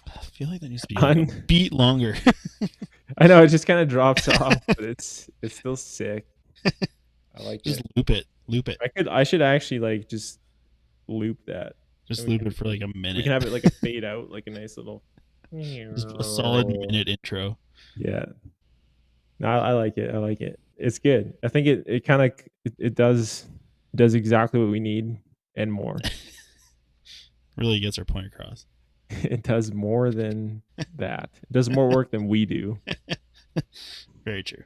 I feel like that needs to be like a beat longer. I know it just kind of drops off, but it's still sick. I like just it. Loop it. I should actually like just loop that. Just loop it for like a minute. We can have it like a fade out, like a nice little. Just a solid minute intro. Yeah. No, I like it. I like it. It's good. I think it kind of it does exactly what we need and more. Really gets our point across. It does more than that. It does more work than we do. Very true.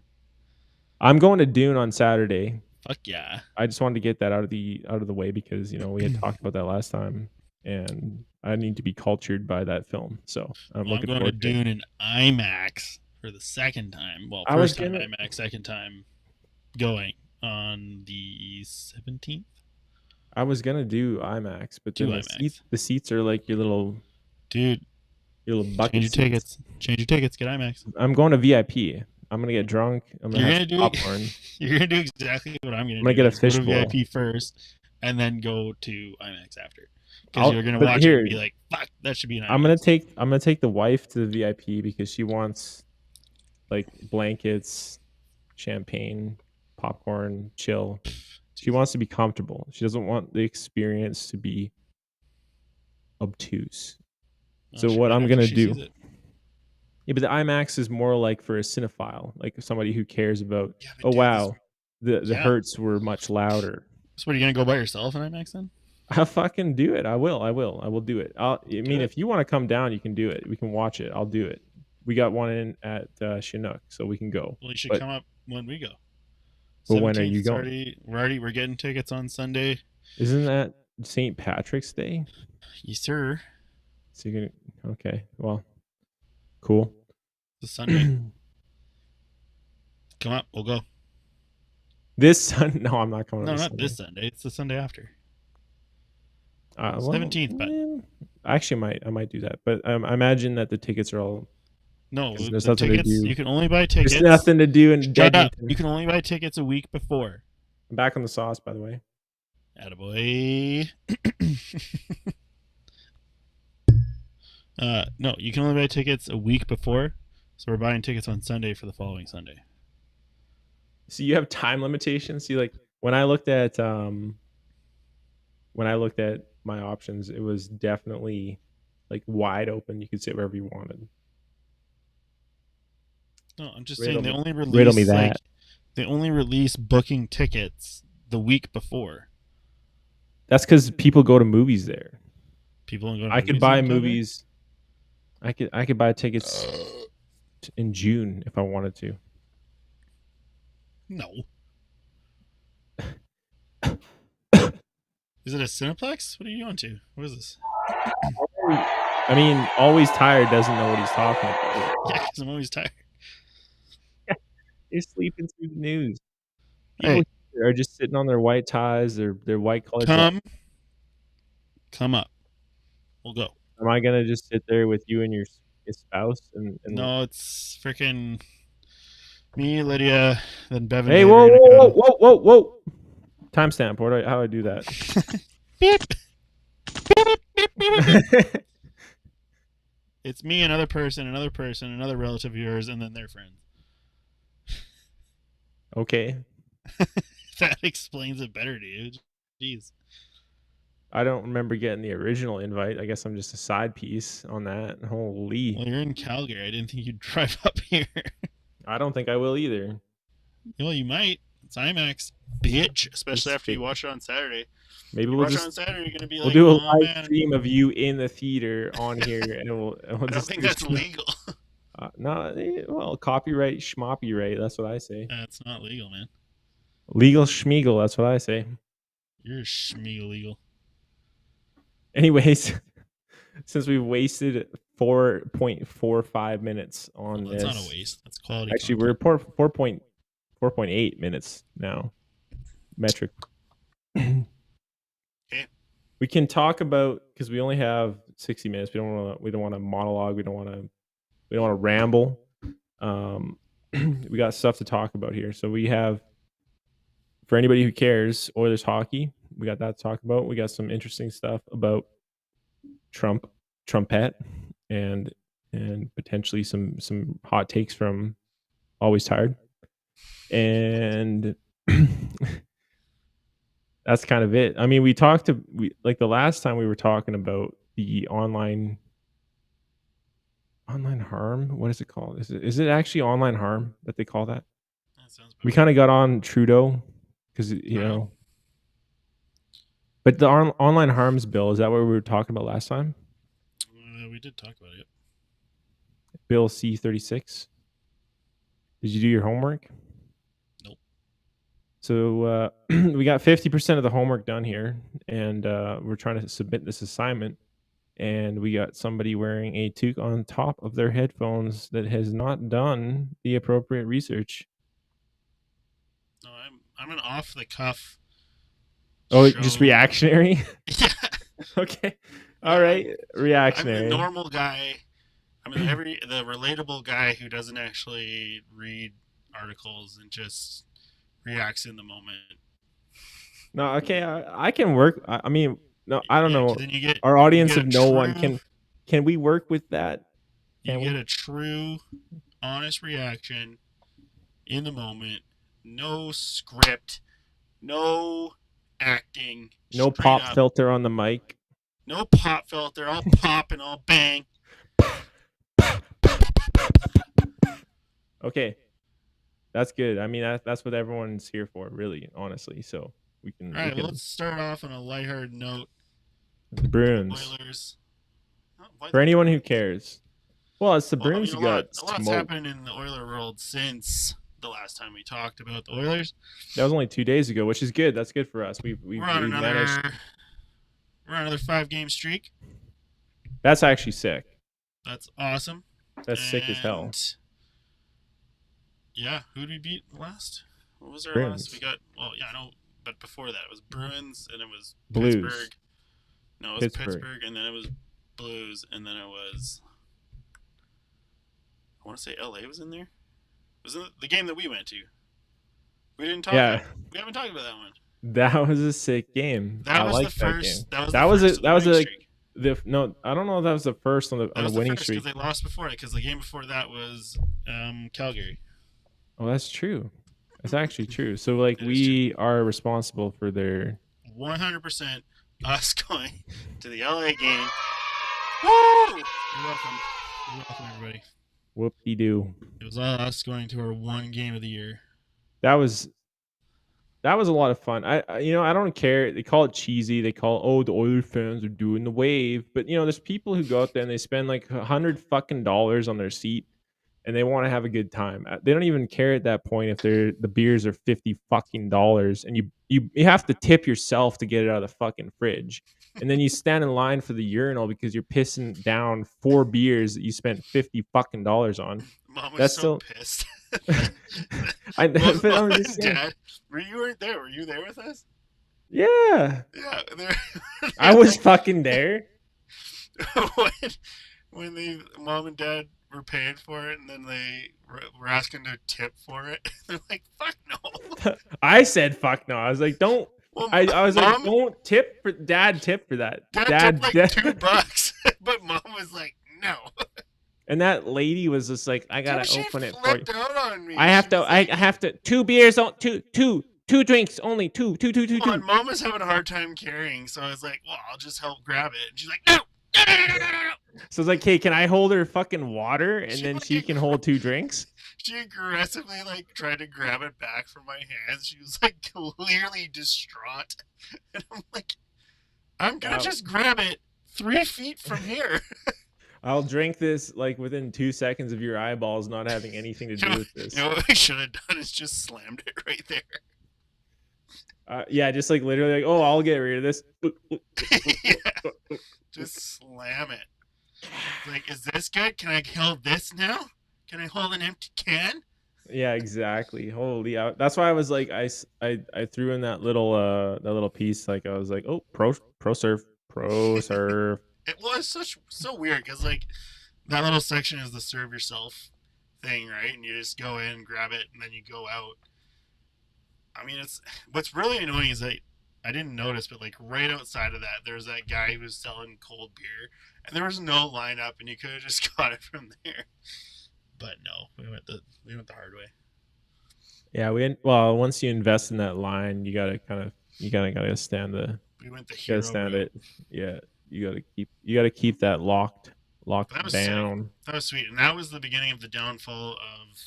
I'm going to Dune on Saturday. Fuck yeah. I just wanted to get that out of the way because, you know, we had talked about that last time and I need to be cultured by that film. So I'm looking going forward to Dune in IMAX for the second time. Well, first time IMAX, second time going on the 17th. I was going to do IMAX, but then the seats are like your little bucket. Change your tickets. Change your tickets. Get IMAX. I'm going to VIP. I'm gonna get drunk. I'm gonna have popcorn. You're gonna do exactly what I'm gonna do. I'm gonna get a fish bowl. VIP first, and then go to IMAX after. Because you're gonna watch it and be like, "Fuck, that should be an IMAX." I'm gonna take the wife to the VIP because she wants like blankets, champagne, popcorn, chill. She wants to be comfortable. She doesn't want the experience to be obtuse. So what I'm gonna do? Yeah, but the IMAX is more like for a cinephile, like somebody who cares about. The hurts were much louder. So, what, are you gonna go by yourself in IMAX then? I'll fucking do it. I will do it. If you want to come down, you can do it. We can watch it. I'll do it. We got one in at Chinook, so we can go. Well, you should come up when we go. But when are you going? We're getting tickets on Sunday. Isn't that St. Patrick's Day? Yes, sir. So you're gonna okay. Well, cool. It's a Sunday. Come up, we'll go. This Sunday? No, I'm not coming. No, not this Sunday. It's the Sunday after. 17th, but actually, I might do that. But I imagine that the tickets are all. No, the tickets. You can only buy tickets. There's nothing to do in. Shut up. You can only buy tickets a week before. I'm back on the sauce, by the way. Attaboy. No, you can only buy tickets a week before. So we're buying tickets on Sunday for the following Sunday. So you have time limitations. See, like when I looked at my options, it was definitely like wide open. You could sit wherever you wanted. No, I'm just saying they only release they only release booking tickets the week before. That's because people go to movies there. People go to I could buy movies. I could buy tickets in June if I wanted to. No. Is it a Cineplex? What are you on to? What is this? I mean, Always Tired doesn't know what he's talking about. Yeah, because I'm always tired. They're sleeping through the news. People are just sitting on their white ties, their white collar. Come up. We'll go. Am I gonna just sit there with you and your spouse? And no, it's freaking me, Lydia, then Bevan. Hey, whoa! Timestamp. How do I do that? Beep. It's me, another person, another relative of yours, and then their friends. Okay. That explains it better, dude. Jeez. I don't remember getting the original invite. I guess I'm just a side piece on that. Holy. Well, you're in Calgary. I didn't think you'd drive up here. I don't think I will either. Well, you might. It's IMAX, bitch. Especially after you watch it on Saturday. Maybe we'll just on Saturday. You're gonna be we'll do a live stream of you in the theater on here, and we'll I don't think that's legal. No, well, copyright, schmoppyright. That's what I say. That's not legal, man. Legal schmeagle. That's what I say. You're schmeagle legal. Anyways, since we've wasted 4.45 minutes on this, that's not a waste. That's quality. Actually, content. We're 4.8 minutes now. Metric. Okay. We can talk about, because we only have 60 minutes. We don't want to monologue. We don't want to ramble. We got stuff to talk about here. So we have, for anybody who cares, Oilers hockey. We got that to talk about. We got some interesting stuff about trumpet, and potentially some hot takes from Always Tired. And that's kind of it. I mean, we like the last time we were talking about the online harm. What is it called? Is it actually online harm that they call that? That sounds we kind of got on Trudeau because know. But the online harms bill, is that what we were talking about last time? We did talk about it. Bill C-36. Did you do your homework? Nope. So we got 50% of the homework done here, and we're trying to submit this assignment. And we got somebody wearing a toque on top of their headphones that has not done the appropriate research. No, I'm an off the cuff. Oh, just reactionary? Yeah. Okay. All right. Reactionary. I'm the normal guy. I'm the relatable guy who doesn't actually read articles and just reacts in the moment. No, okay. I can work. I mean, no, I don't know. Our audience of no one can we work with that? You get a true, honest reaction in the moment. No script. No acting. No pop filter on the mic. No pop filter. I'll pop and I'll bang. Okay. That's good. I mean, that's what everyone's here for, really, honestly. So we can. All right, let's start off on a lighthearted note. The Bruins. Oilers. For anyone who cares. Well, it's the Bruins who got smoked. A lot's happened in the Oiler world since the last time we talked about the Oilers. That was only 2 days ago, which is good. That's good for us. We're on another 5-game streak. That's actually sick. That's awesome. That's sick as hell. Yeah, who did we beat last? What was our Bruins. last? We got, I know, but before that it was Bruins, and it was Blues. Pittsburgh. No, it was Pittsburgh, and then it was Blues, and then it was, I want to say LA was in there. Was it the game that we went to? We didn't talk about it. We haven't talked about that one. That was a sick game. That was the first. That was no, I don't know if that was the first on the winning streak. Because they lost before it. Because the game before that was Calgary. Oh, that's true. That's actually true. So we are responsible for their 100% us going to the LA game. Woo! You're welcome. You're welcome, everybody. Whoop-de-doo. It was all us going to our one game of the year. That was a lot of fun. I don't care. They call it cheesy. They call the Oilers fans are doing the wave. But there's people who go out there and they spend like $100 on their seat, and they want to have a good time. They don't even care at that point if the beers are $50, and you have to tip yourself to get it out of the fucking fridge. And then you stand in line for the urinal because you're pissing down 4 beers that you spent $50 on. Mom was pissed. I'm just saying. Dad, you weren't there. Were you there with us? Yeah. Yeah. I was fucking there. when mom and dad were paying for it, and then they were asking to tip for it. They're like, "Fuck no." I said, "Fuck no." I was like, "Don't." Well, I was like, "Don't tip for Dad. Tip for that." Dad tipped like $2, but Mom was like, "No." And that lady was just like, "I gotta open it for you." Out on me. I have to. 2 beers on 2 drinks only. 2. And Mom was having a hard time carrying, so I was like, "Well, I'll just help grab it." And she's like, "No." So it's like, hey, can I hold her fucking water, and then she can hold 2 drinks? She aggressively tried to grab it back from my hands. She was clearly distraught, and I'm like, I'm gonna just grab it 3 feet from here. I'll drink this within 2 seconds of your eyeballs not having anything to do with this. What we should have done is just slammed it right there. Yeah, just literally I'll get rid of this. Yeah. Just slam it. Is this good? Can I hold this now? Can I hold an empty can? Yeah, exactly. Holy, that's why I was like, I threw in that little piece. I was like, oh, pro serve. It was so weird because that little section is the serve yourself thing, right? And you just go in, grab it, and then you go out. I mean, what's really annoying is that I didn't notice, but like right outside of that, there's that guy who was selling cold beer, and there was no lineup, and you could have just got it from there. But no, we went the hard way. Yeah, well, once you invest in that line, you gotta stand We went the hero route. it. Yeah, you gotta keep that locked That was sick. down. That was sweet, and that was the beginning of the downfall of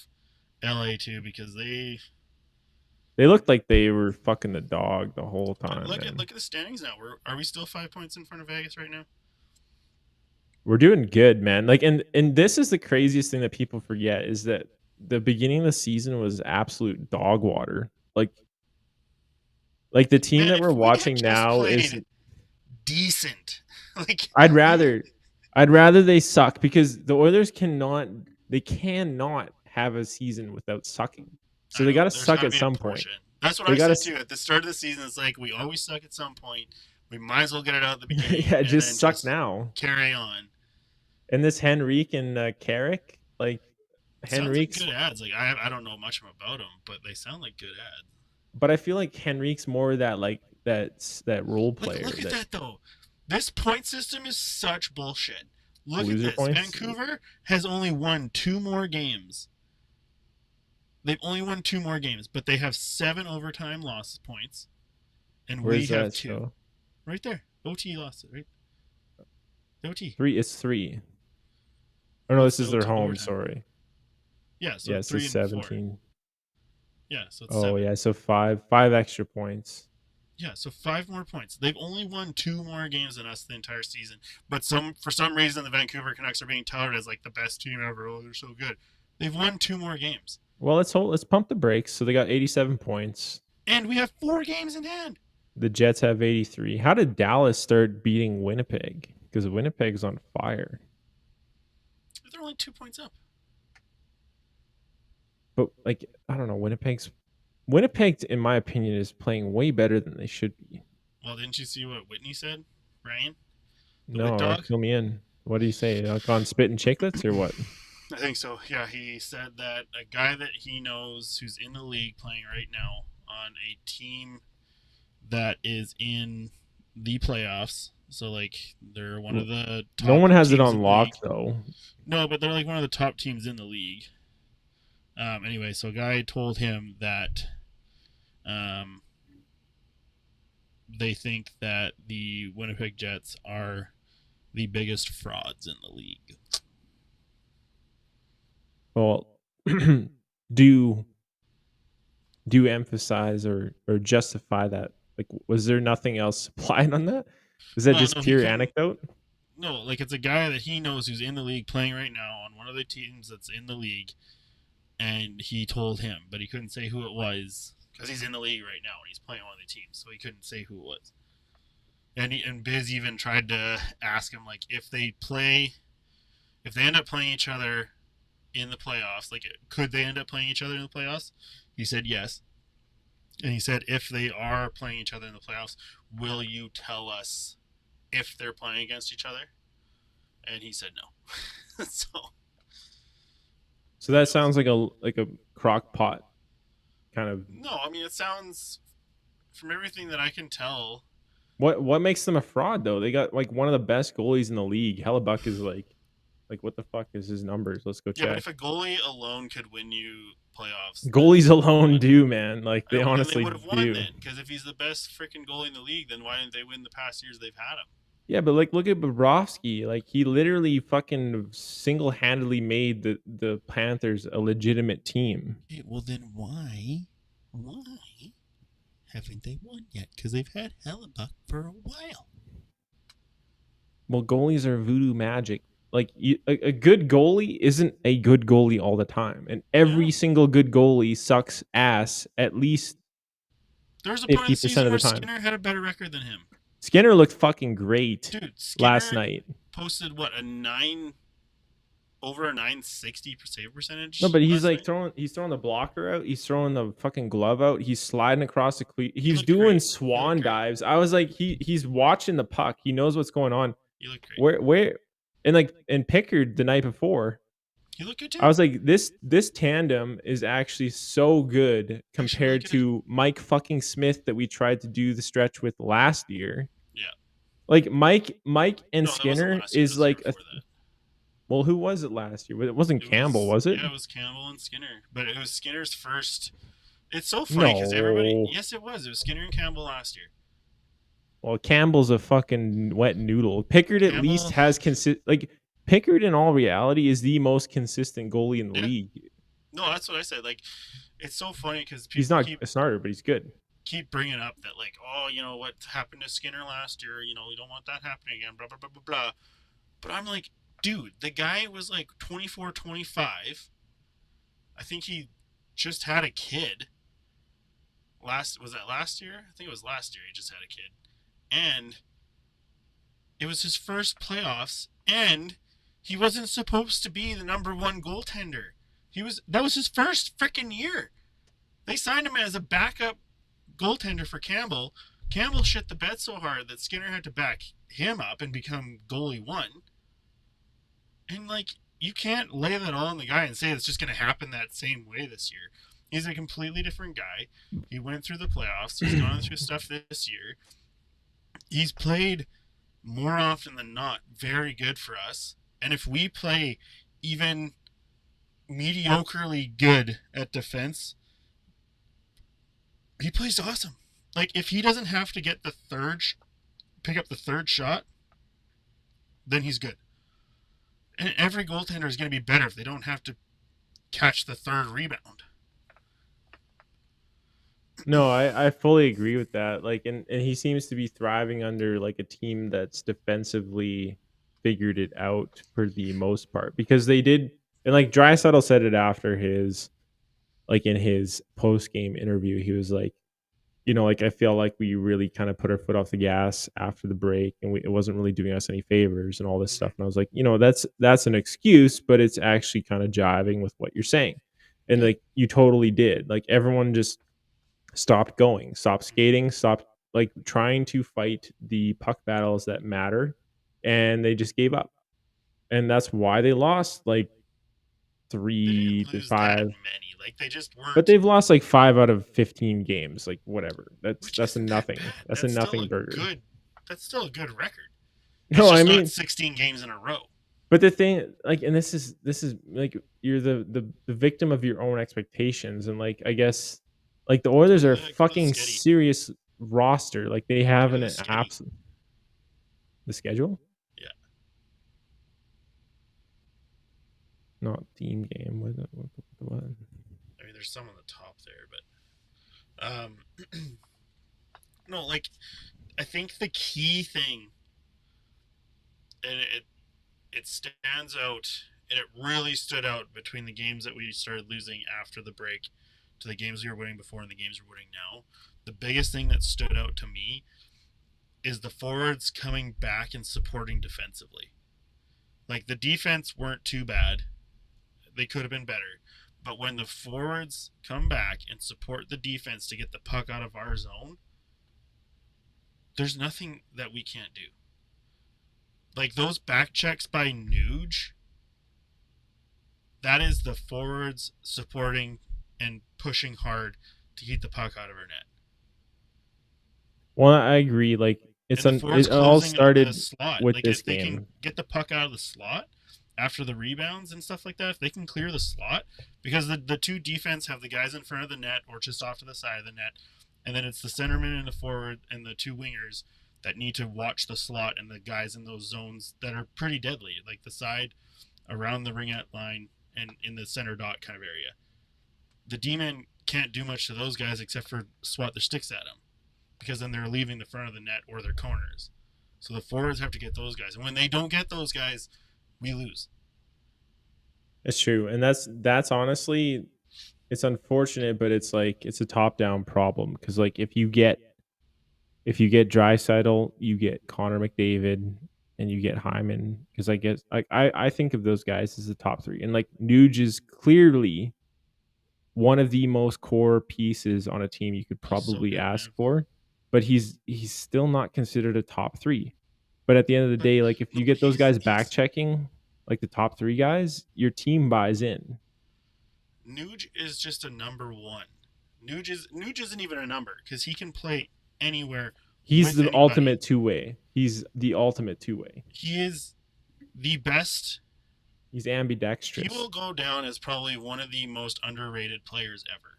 LA too, because They looked like they were fucking the dog the whole time. look at the standings now. Are we still 5 points in front of Vegas right now? We're doing good, man. Like, and this is the craziest thing that people forget is that the beginning of the season was absolute dog water. Like the team Man, that we're if we had watching just now is played decent. Like I'd rather they suck because the Oilers cannot have a season without sucking. So they got to suck at some point. That's what I said too. At the start of the season, it's like we always suck at some point. We might as well get it out at the beginning. Yeah, just suck now. Carry on. And this Henrique and Carrick, like Henrique's like good ads. Like I don't know much about them, but they sound like good ads. But I feel like Henrique's more that like that role player. Look at that though. This point system is such bullshit. Look at this. Points? Vancouver has only won 2 more games. They've only won 2 more games, but they have 7 overtime loss points, and we have 2. So? Right there, OT lost it. Right. OT 3. It's 3. Oh no, this is their home. Overtime. Sorry. Yeah. So it's 17. 4. Yeah. So it's 7. Yeah. So 5 extra points. Yeah, so 5 more points. They've only won 2 more games than us the entire season. But for some reason, the Vancouver Canucks are being touted as like the best team ever. Oh, they're so good. They've won 2 more games. Well, let's pump the brakes. So they got 87 points, and we have 4 games in hand. The Jets have 83. How did Dallas start beating Winnipeg? Because Winnipeg's on fire. They're only 2 points up. But like, I don't know, Winnipeg, in my opinion, is playing way better than they should be. Well, didn't you see what Whitney said, Ryan? No, fill me in. What do you say? Like on Spittin' Chicklets or what? I think so. Yeah, he said that a guy that he knows who's in the league playing right now on a team that is in the playoffs. So like they're one of the top no one has it on lock though. No, but they're like one of the top teams in the league. Anyway, so a guy told him that they think that the Winnipeg Jets are the biggest frauds in the league. Well, do you emphasize or justify that? Like, was there nothing else supplied on that? Was that just pure anecdote? No, like it's a guy that he knows who's in the league playing right now on one of the teams that's in the league, and he told him, but he couldn't say who it was because he's in the league right now and he's playing on the team, so he couldn't say who it was. And Biz even tried to ask him like if they end up playing each other in the playoffs, like could they end up playing each other in the playoffs? He said yes. And he said, if they are playing each other in the playoffs, will you tell us if they're playing against each other? And he said no. So that sounds like a crock pot kind of. No, I mean it sounds, from everything that I can tell. What makes them a fraud though? They got like one of the best goalies in the league. Hellebuck is like what the fuck is his numbers? Let's go check. Yeah, but if a goalie alone could win you playoffs, goalies alone do, man. Like they honestly they would have won then. Because if he's the best freaking goalie in the league, then why didn't they win the past years they've had him? Yeah, but like look at Bobrovsky. Like he literally fucking single-handedly made the Panthers a legitimate team. Okay, well then why haven't they won yet? Because they've had Hellebuck for a while. Well, goalies are voodoo magic. Like a good goalie isn't a good goalie all the time, and every single good goalie sucks ass at least. There's a 50% of the time. Skinner had a better record than him. Skinner looked fucking great. Dude, Skinner last night posted what over a 960 save percentage. No, but he's like throwing the blocker out. He's throwing the fucking glove out. He's sliding across the cleat. He's doing swan dives. I was like, he's watching the puck. He knows what's going on. You look great. Where and Pickard the night before, He looked good too. I was like, this tandem is actually so good Actually, really compared good. to Mike fucking Smith that we tried to do the stretch with last year. Yeah. Like Mike and No, that wasn't Skinner last year. That is was the year like a before that. well, who was it last year? It wasn't It Campbell, was was it? yeah, it was Campbell and Skinner, but it was Skinner's first. It's so funny because everybody. No. Yes, it was. It was Skinner and Campbell last year. Well, Campbell's a fucking wet noodle. Pickard at least Campbell. has like Pickard in all reality is the most consistent goalie in the Yeah. league. No, that's what I said. Like, it's so funny because He's people not a starter, but he's good. keep bringing up that like, oh, what happened to Skinner last year? We don't want that happening again. Blah blah blah blah blah. But I'm like, dude, the guy was like 24, 25. I think he just had a kid. Was that last year? I think it was last year. He just had a kid, and it was his first playoffs, and he wasn't supposed to be the number one goaltender. That was his first freaking year. They signed him as a backup goaltender for Campbell. Campbell shit the bed so hard that Skinner had to back him up and become goalie one. And like, you can't lay that all on the guy and say it's just going to happen that same way this year. He's a completely different guy. He went through the playoffs. He's gone through stuff this year. He's played more often than not very good for us. And if we play even mediocrely good at defense, he plays awesome. Like, if he doesn't have to get pick up the third shot, then he's good. And every goaltender is going to be better if they don't have to catch the third rebound. No, I fully agree with that. Like, and he seems to be thriving under like a team that's defensively figured it out for the most part because they did. And like Draisaitl said it after his, like in his post game interview, he was like, like I feel like we really kind of put our foot off the gas after the break, and it wasn't really doing us any favors and all this stuff. And I was like, that's an excuse, but it's actually kind of jiving with what you're saying, and like you totally did. Like everyone just stopped going, stopped skating, stopped like trying to fight the puck battles that matter, and they just gave up. And that's why they lost like They 3 didn't to lose that 5. many. Like, they just weren't. But they've lost like 5 out of 15 games, like whatever. Which That's a isn't that nothing. bad. That's a nothing burger. That's still a good record. It's No, just I not mean, 16 games in a row. but the thing, like, and this is like you're the victim of your own expectations, and like I guess, like the Oilers are a fucking serious roster. Like they have an absolute the schedule. Yeah. Not team game. What? I mean, there's some on the top there, but no, like I think the key thing, and it stands out, and it really stood out between the games that we started losing after the break to the games we were winning before and the games we're winning now. The biggest thing that stood out to me is the forwards coming back and supporting defensively. Like, the defense weren't too bad. They could have been better. But when the forwards come back and support the defense to get the puck out of our zone, there's nothing that we can't do. Like, those back checks by Nuge, that is the forwards supporting and pushing hard to keep the puck out of our net. Well, I agree. Like, it all started with like, this if they game. can get the puck out of the slot after the rebounds and stuff like that, if they can clear the slot, because the two defense have the guys in front of the net or just off to the side of the net, and then it's the centerman and the forward and the two wingers that need to watch the slot and the guys in those zones that are pretty deadly, like the side around the ringette line and in the center dot kind of area. The D-men can't do much to those guys except for swat their sticks at them, because then they're leaving the front of the net or their corners. So the forwards have to get those guys. And when they don't get those guys, we lose. It's true. And that's honestly, it's unfortunate, but it's like, it's a top-down problem. Because like, if you get Draisaitl, you get Connor McDavid, and you get Hyman. Because I guess I think of those guys as the top 3. And like, Nuge is clearly one of the most core pieces on a team you could probably ask for. But he's still not considered a top 3. But at the end of the day, like if you get those guys back checking, like the top 3 guys, your team buys in. Nuge is just a number one. Nuge isn't even a number because he can play anywhere. He's with the anybody. ultimate two-way. He's the ultimate two-way. He is the best. He's ambidextrous. He will go down as probably one of the most underrated players ever.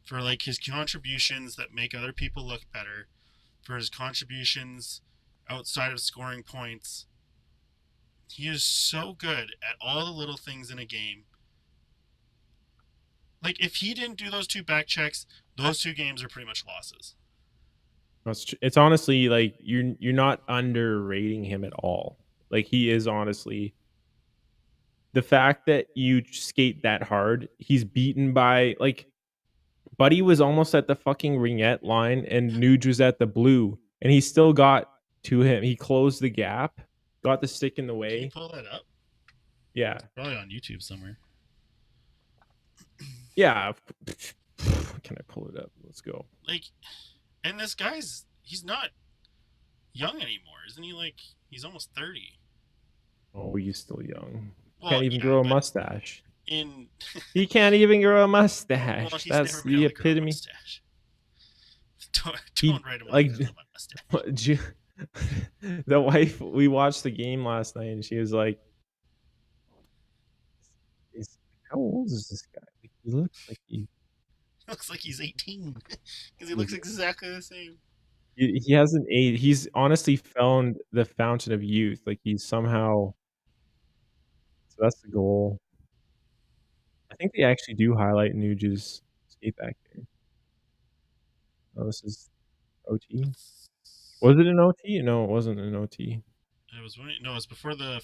For like his contributions that make other people look better, for his contributions outside of scoring points. He is so good at all the little things in a game. Like, if he didn't do those 2 back checks, those 2 games are pretty much losses. It's honestly like you're not underrating him at all. Like, he is honestly, the fact that you skate that hard, he's beaten by, like, Buddy was almost at the fucking ringette line and Nuge was at the blue, and he still got to him. He closed the gap, got the stick in the way. Can you pull that up? Yeah. It's probably on YouTube somewhere. Yeah. Can I pull it up? Let's go. Like, and this guy's, he's not young anymore, isn't he? Like, he's almost 30. Oh, he's still young. Well, Can't even grow a mustache. He can't even grow a mustache. Well, that's the epitome. Don't write him like a mustache. The wife, we watched the game last night, and she was like, "How old is this guy? Like, he looks like he's 18 because he looks exactly the same. He hasn't aged. He's honestly found the fountain of youth. Like, he's somehow. So that's the goal. I think they actually do highlight Nuge's skate back here. Oh, this is OT. Was it an OT? No, it wasn't an OT. It was no. It was before the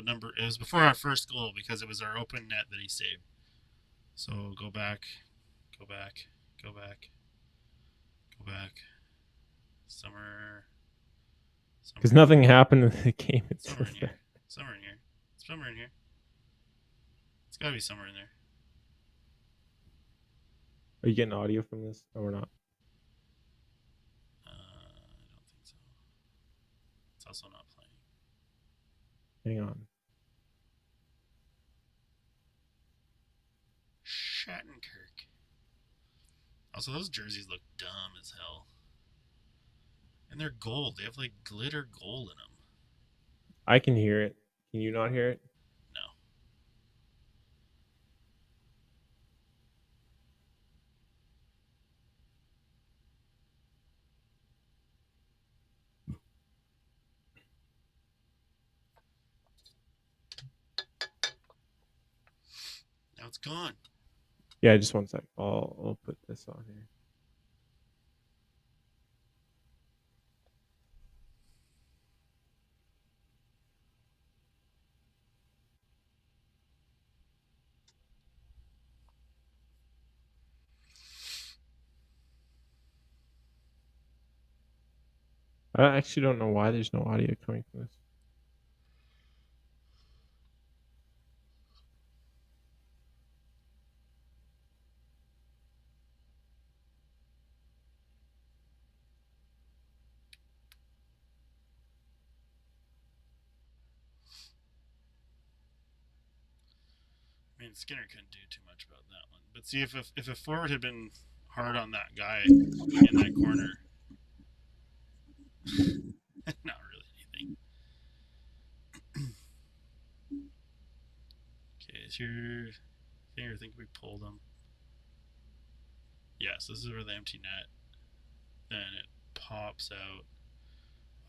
number. It was before our first goal because it was our open net that he saved. So go back. Summer. Because nothing happened in the game. It's somewhere in here. Somewhere in here. It's gotta be somewhere in there. Are you getting audio from this? No, we're not. I don't think so. It's also not playing. Hang on. Shattenkirk. Also, those jerseys look dumb as hell. And they're gold. They have like glitter gold in them. I can hear it. Can you not hear it? No. Now it's gone. Yeah, just one sec. I'll put this on here. I actually don't know why there's no audio coming from this. I mean, Skinner couldn't do too much about that one. But see, if a forward had been hard on that guy in that corner, not really anything. Okay, is your finger? I think we pulled him. Yes, this is where the empty net. Then it pops out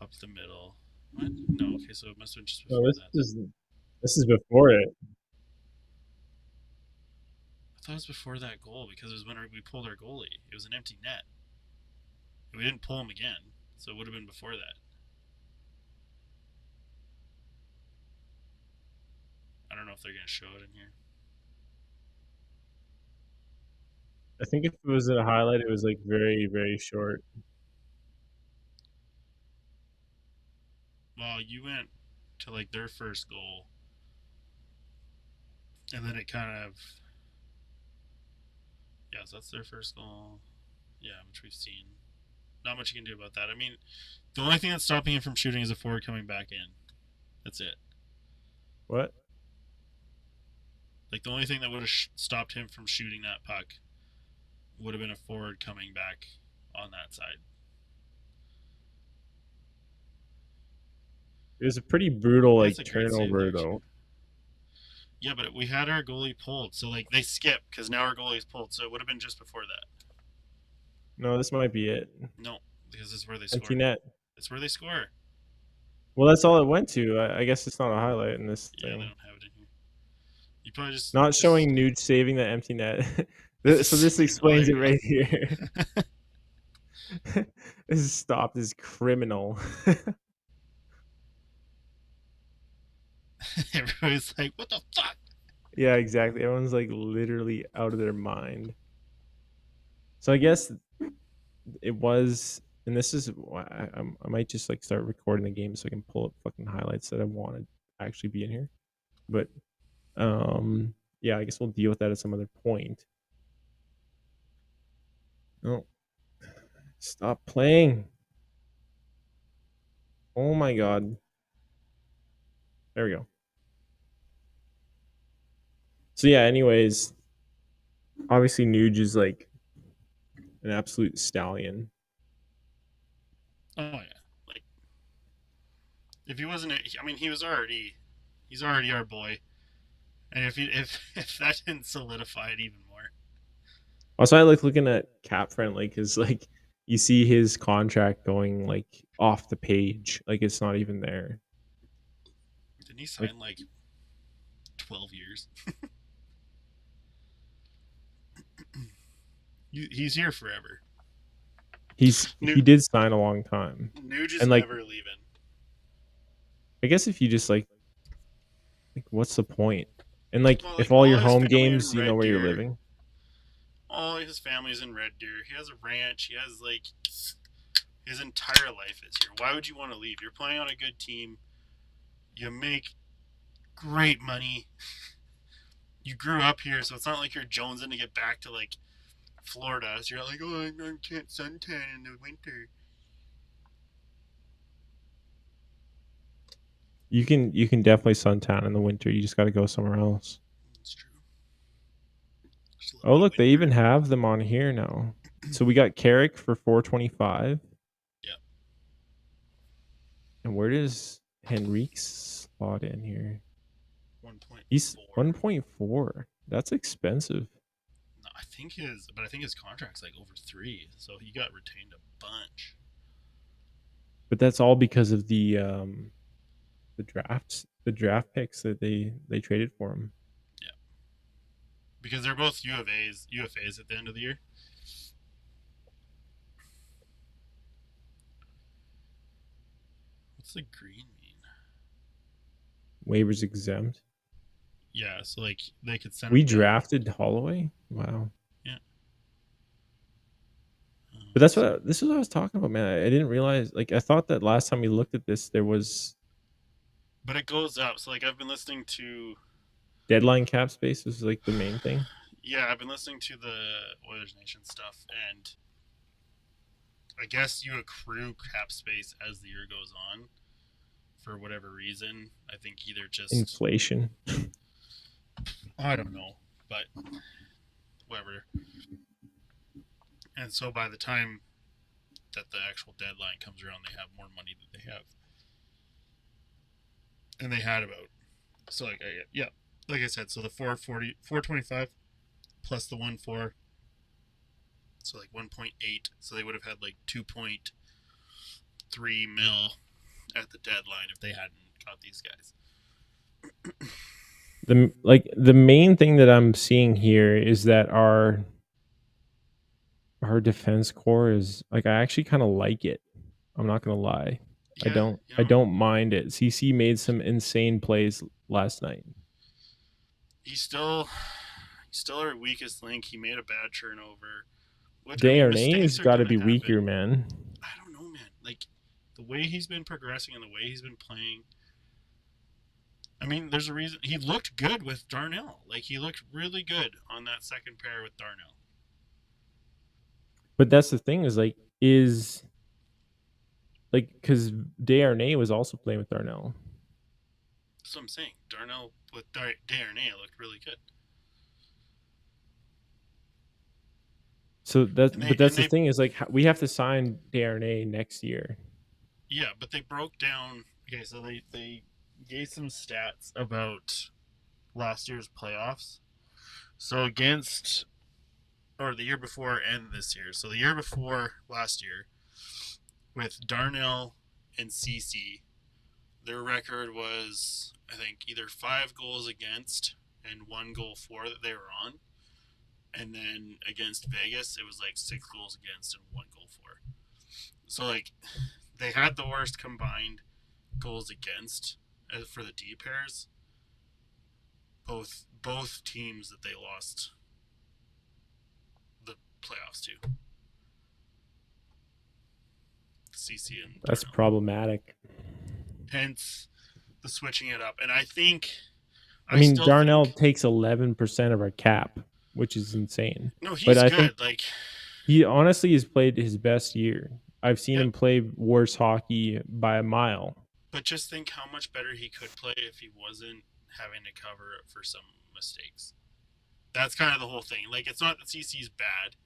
up the middle. What? No. Okay, so it must have been just before that. This is before it. I thought it was before that goal because it was when we pulled our goalie. It was an empty net. And we didn't pull him again, so it would have been before that. I don't know if they're going to show it in here. I think if it was a highlight, it was like very, very short. Well, you went to like their first goal, and then it kind of. Yeah, so that's their first goal. Yeah, which we've seen. Not much you can do about that. I mean, the only thing that's stopping him from shooting is a forward coming back in. That's it. What? Like the only thing that would have stopped him from shooting that puck would have been a forward coming back on that side. It was a pretty brutal That's like a great save there turnover too. though. Yeah, but we had our goalie pulled, so like they skipped because now our goalie's pulled, so it would have been just before that. No, this might be it. No, because this is where they Empty score. net. It's where they score. Well, that's all it went to. I guess it's not a highlight in this Yeah, they thing. don't have it in here. You probably just Not showing Nuge saving the empty net. So this explains it right here. This is stopped as criminal. Everybody's like, "What the fuck?" Yeah, exactly. Everyone's like literally out of their mind. So I guess it was, and this is why I might just like start recording the game so I can pull up fucking highlights that I want to actually be in here. But yeah, I guess we'll deal with that at some other point. Oh, stop playing. Oh my god. There we go. So yeah, anyways, obviously Nuge is like an absolute stallion. Oh yeah, like if he wasn't, I mean, he's already our boy, and if that didn't solidify it even more. Also, I like looking at Cap Friendly because like you see his contract going like off the page, like it's not even there. Didn't he sign like 12 years? He's here forever. He did sign a long time. Nuge is and like never leaving. I guess if you just like what's the point? And like Well, if like, all your his home family games, in you know Red where you're Deer- living. All his family's in Red Deer. He has a ranch. He has like his entire life is here. Why would you want to leave? You're playing on a good team. You make great money. You grew up here, so it's not like you're jonesing to get back to like Florida. So you're like, oh, I can't suntan in the winter. You can definitely suntan in the winter. You just got to go somewhere else. That's true. Oh look, they even have them on here now. So we got Carrick for 425. Yeah. And where does Henrique's slot in here? 1.4. He's 1.4. That's expensive. No, I think his contract's like over 3, so he got retained a bunch. But that's all because of the draft picks that they traded for him. Yeah. Because they're both UFAs at the end of the year. What's the green mean? Waivers exempt. Yeah, so like they could send. We drafted Holloway. Wow. Yeah. But this is what I was talking about, man. I didn't realize. Like, I thought that last time we looked at this, there was. But it goes up. So like I've been listening to. Deadline cap space was like the main thing. Yeah, I've been listening to the Oilers Nation stuff, and I guess you accrue cap space as the year goes on. For whatever reason, I think either just inflation. I don't know, but whatever. And so by the time that the actual deadline comes around, they have more money than they have, and they had about. So like yeah, like I said, so the 425 plus the 1.4, so like 1.8. So they would have had like 2.3 mil at the deadline if they hadn't got these guys. The main thing that I'm seeing here is that our defense core is like, I actually kind of like it. I'm not gonna lie. Yeah, I don't mind it. CC made some insane plays last night. He's still our weakest link. He made a bad turnover. Darnay's got to be weaker, man. I don't know, man. Like the way he's been progressing and the way he's been playing. I mean, there's a reason he looked good with Darnell. Like he looked really good on that second pair with Darnell. But that's the thing is because Darnay was also playing with Darnell. That's what I'm saying. Darnell with Darnay looked really good. So that's And but that's the thing is like we have to sign Darnay next year. Yeah, but they broke down. Okay, so they gave some stats about last year's playoffs. So against, or the year before and this year. So the year before last year, with Darnell and CC, their record was, I think, either 5 goals against and 1 goal for that they were on. And then against Vegas, it was like 6 goals against and 1 goal for. So, like, they had the worst combined goals against for the D pairs. Both teams that they lost the playoffs to. CC and That's Darnell. Problematic. Hence the switching it up. And I think I mean, Darnell takes 11% of our cap, which is insane. No, he's but I good. Think he honestly has played his best year. I've seen him play worse hockey by a mile. But just think how much better he could play if he wasn't having to cover for some mistakes. That's kind of the whole thing. Like, it's not that CC's bad.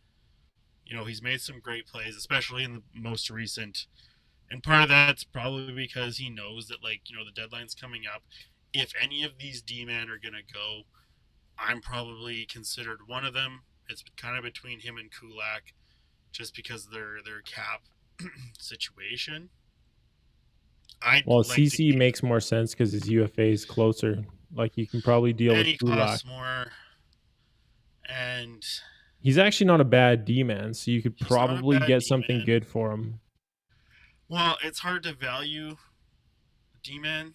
You know, he's made some great plays, especially in the most recent. And part of that's probably because he knows that, like, you know, the deadline's coming up. If any of these D-men are going to go, I'm probably considered one of them. It's kind of between him and Kulak just because of their cap situation. CC makes more sense because his UFA is closer. Like, you can probably deal with Kulak. And he costs more. And he's actually not a bad D-man, so you could probably get something good for him. Well, it's hard to value D-man.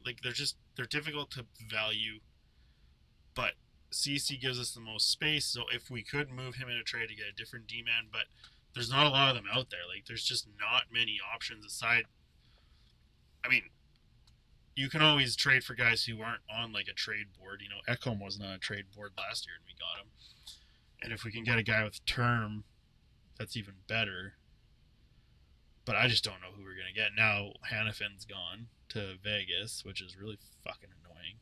Like, they're difficult to value. But CC gives us the most space, so if we could move him in a trade to get a different D-man, but there's not a lot of them out there. Like, there's just not many options aside. I mean, you can always trade for guys who aren't on, like, a trade board. You know, Ekholm wasn't on a trade board last year, and we got him. And if we can get a guy with term, that's even better. But I just don't know who we're going to get. Now, Hannafin's gone to Vegas, which is really fucking annoying.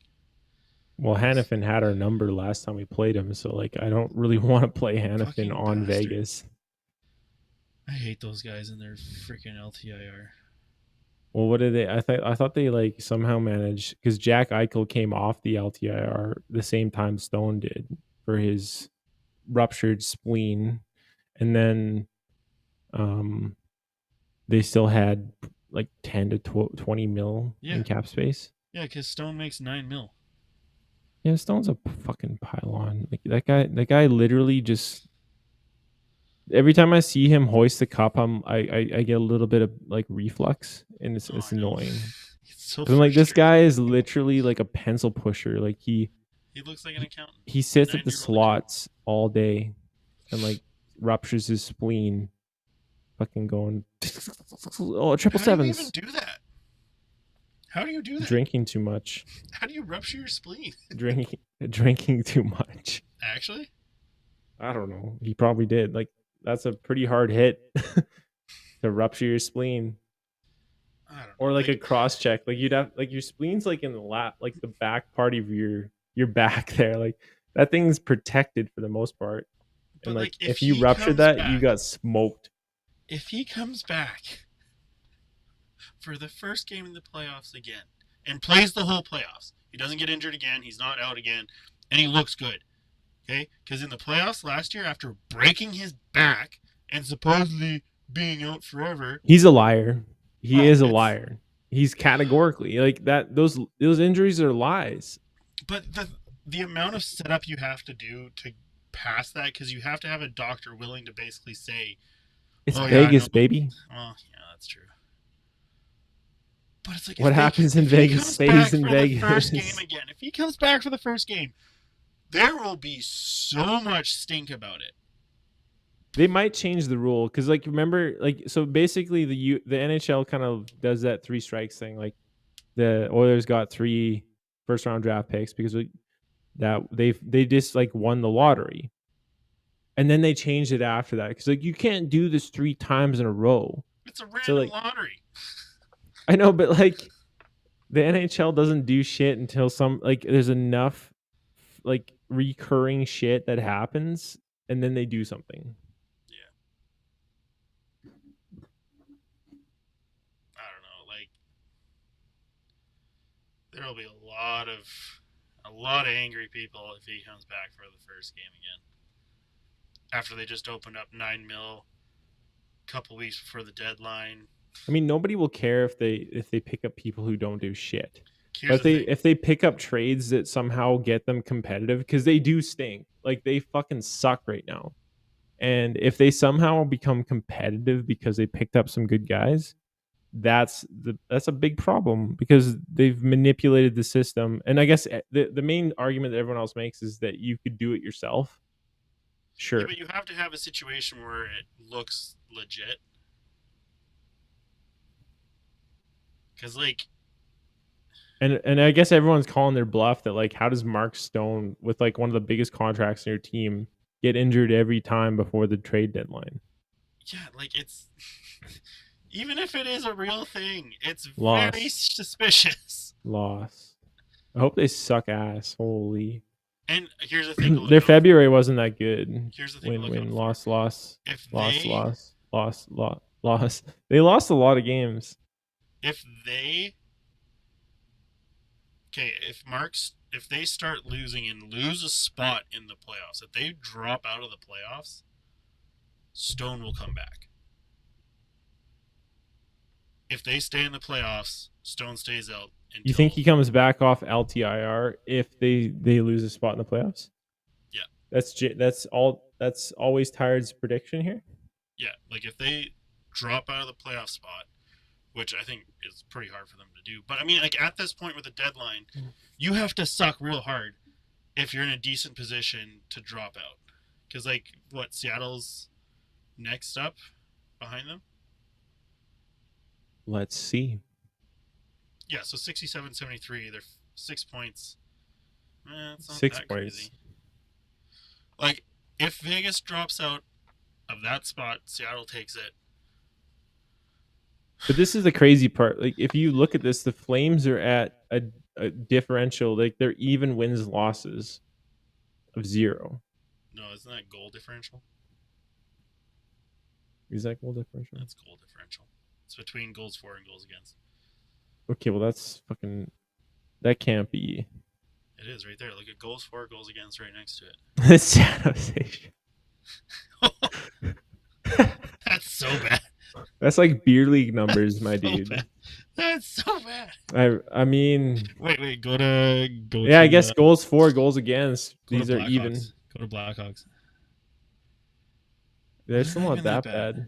Well, Hannafin had our number last time we played him, so, like, I don't really want to play Hannafin on bastard. Vegas. I hate those guys in their freaking LTIR. Well, what did they? I thought they like somehow managed because Jack Eichel came off the LTIR the same time Stone did for his ruptured spleen, and then they still had like 10 to 20 mil in cap space. Yeah, because Stone makes 9 mil. Yeah, Stone's a fucking pylon. Like that guy literally just. Every time I see him hoist the cup, I get a little bit of like reflux, and it's annoying. So like this guy is literally like a pencil pusher. Like he looks like an accountant. He sits at the slots all day, and like ruptures his spleen. Fucking going, oh, 777s. How do you even do that? How do you do that? Drinking too much. How do you rupture your spleen? Drinking too much. Actually, I don't know. He probably did. Like. That's a pretty hard hit to rupture your spleen. I don't know. Or like a cross check. Like you'd have like your spleen's like in the lap, like the back part of your back there. Like that thing's protected for the most part. But and like if you ruptured that, you got smoked. If he comes back for the first game in the playoffs again and plays the whole playoffs, he doesn't get injured again, he's not out again, and he looks good. Okay, because in the playoffs last year, after breaking his back and supposedly being out forever, he's a liar. He is a liar. He's categorically like that. Those injuries are lies. But the amount of setup you have to do to pass that, because you have to have a doctor willing to basically say, "It's Vegas, baby." Oh, yeah, that's true. But it's like what happens in Vegas stays in Vegas. First game again. If he comes back for the first game. There will be so much stink about it. They might change the rule because, like, remember, like, so basically the NHL kind of does that 3 strikes thing. Like, the Oilers got 3 first-round draft picks because that they just like won the lottery, and then they changed it after that because like you can't do this 3 times in a row. It's a random lottery. I know, but like. The NHL doesn't do shit until there's enough recurring shit that happens, and then they do something. Yeah. I don't know. Like, there'll be a lot of angry people if he comes back for the first game again. After they just opened up 9 mil a couple weeks before the deadline. I mean, nobody will care if they pick up people who don't do shit. Here's But the thing. if they pick up trades that somehow get them competitive, because they do stink. Like, they fucking suck right now. And if they somehow become competitive because they picked up some good guys, that's a big problem because they've manipulated the system. And I guess the main argument that everyone else makes is that you could do it yourself. Sure. Yeah, but you have to have a situation where it looks legit. Because, like... And I guess everyone's calling their bluff that, like, how does Mark Stone, with, like, one of the biggest contracts in your team, get injured every time before the trade deadline? Yeah, like, it's... Even if it is a real thing, it's Loss. very suspicious. Loss. I hope they suck ass. Holy. And here's the thing. Their February wasn't that good. Here's the thing. Win, loss. If loss, they... loss. They lost a lot of games. If they... Okay, if they start losing and lose a spot in the playoffs, if they drop out of the playoffs, Stone will come back. If they stay in the playoffs, Stone stays out. You think he comes back off LTIR if they lose a spot in the playoffs? Yeah. That's always Tired's prediction here? Yeah, like if they drop out of the playoff spot, which I think is pretty hard for them to do. But I mean, like, at this point with the deadline, you have to suck real hard if you're in a decent position to drop out. Because, like, what, Seattle's next up behind them? Let's see. Yeah, so 67-73, they're 6 points. It's not 6 that points. crazy. Like, if Vegas drops out of that spot, Seattle takes it. But this is the crazy part. Like, if you look at this, the Flames are at a differential. Like, they're even wins losses of 0. No, isn't that goal differential? Is that goal differential? That's goal differential. It's between goals for and goals against. Okay, well, that's fucking... That can't be... It is right there. Look at goals for, goals against right next to it. That's San Jose. That's so bad. That's like beer league numbers, my so dude. Bad. That's so bad. I mean... Wait. Go to... Yeah, I guess goals for, goals against. These are even. Go to Blackhawks. They're still not that bad.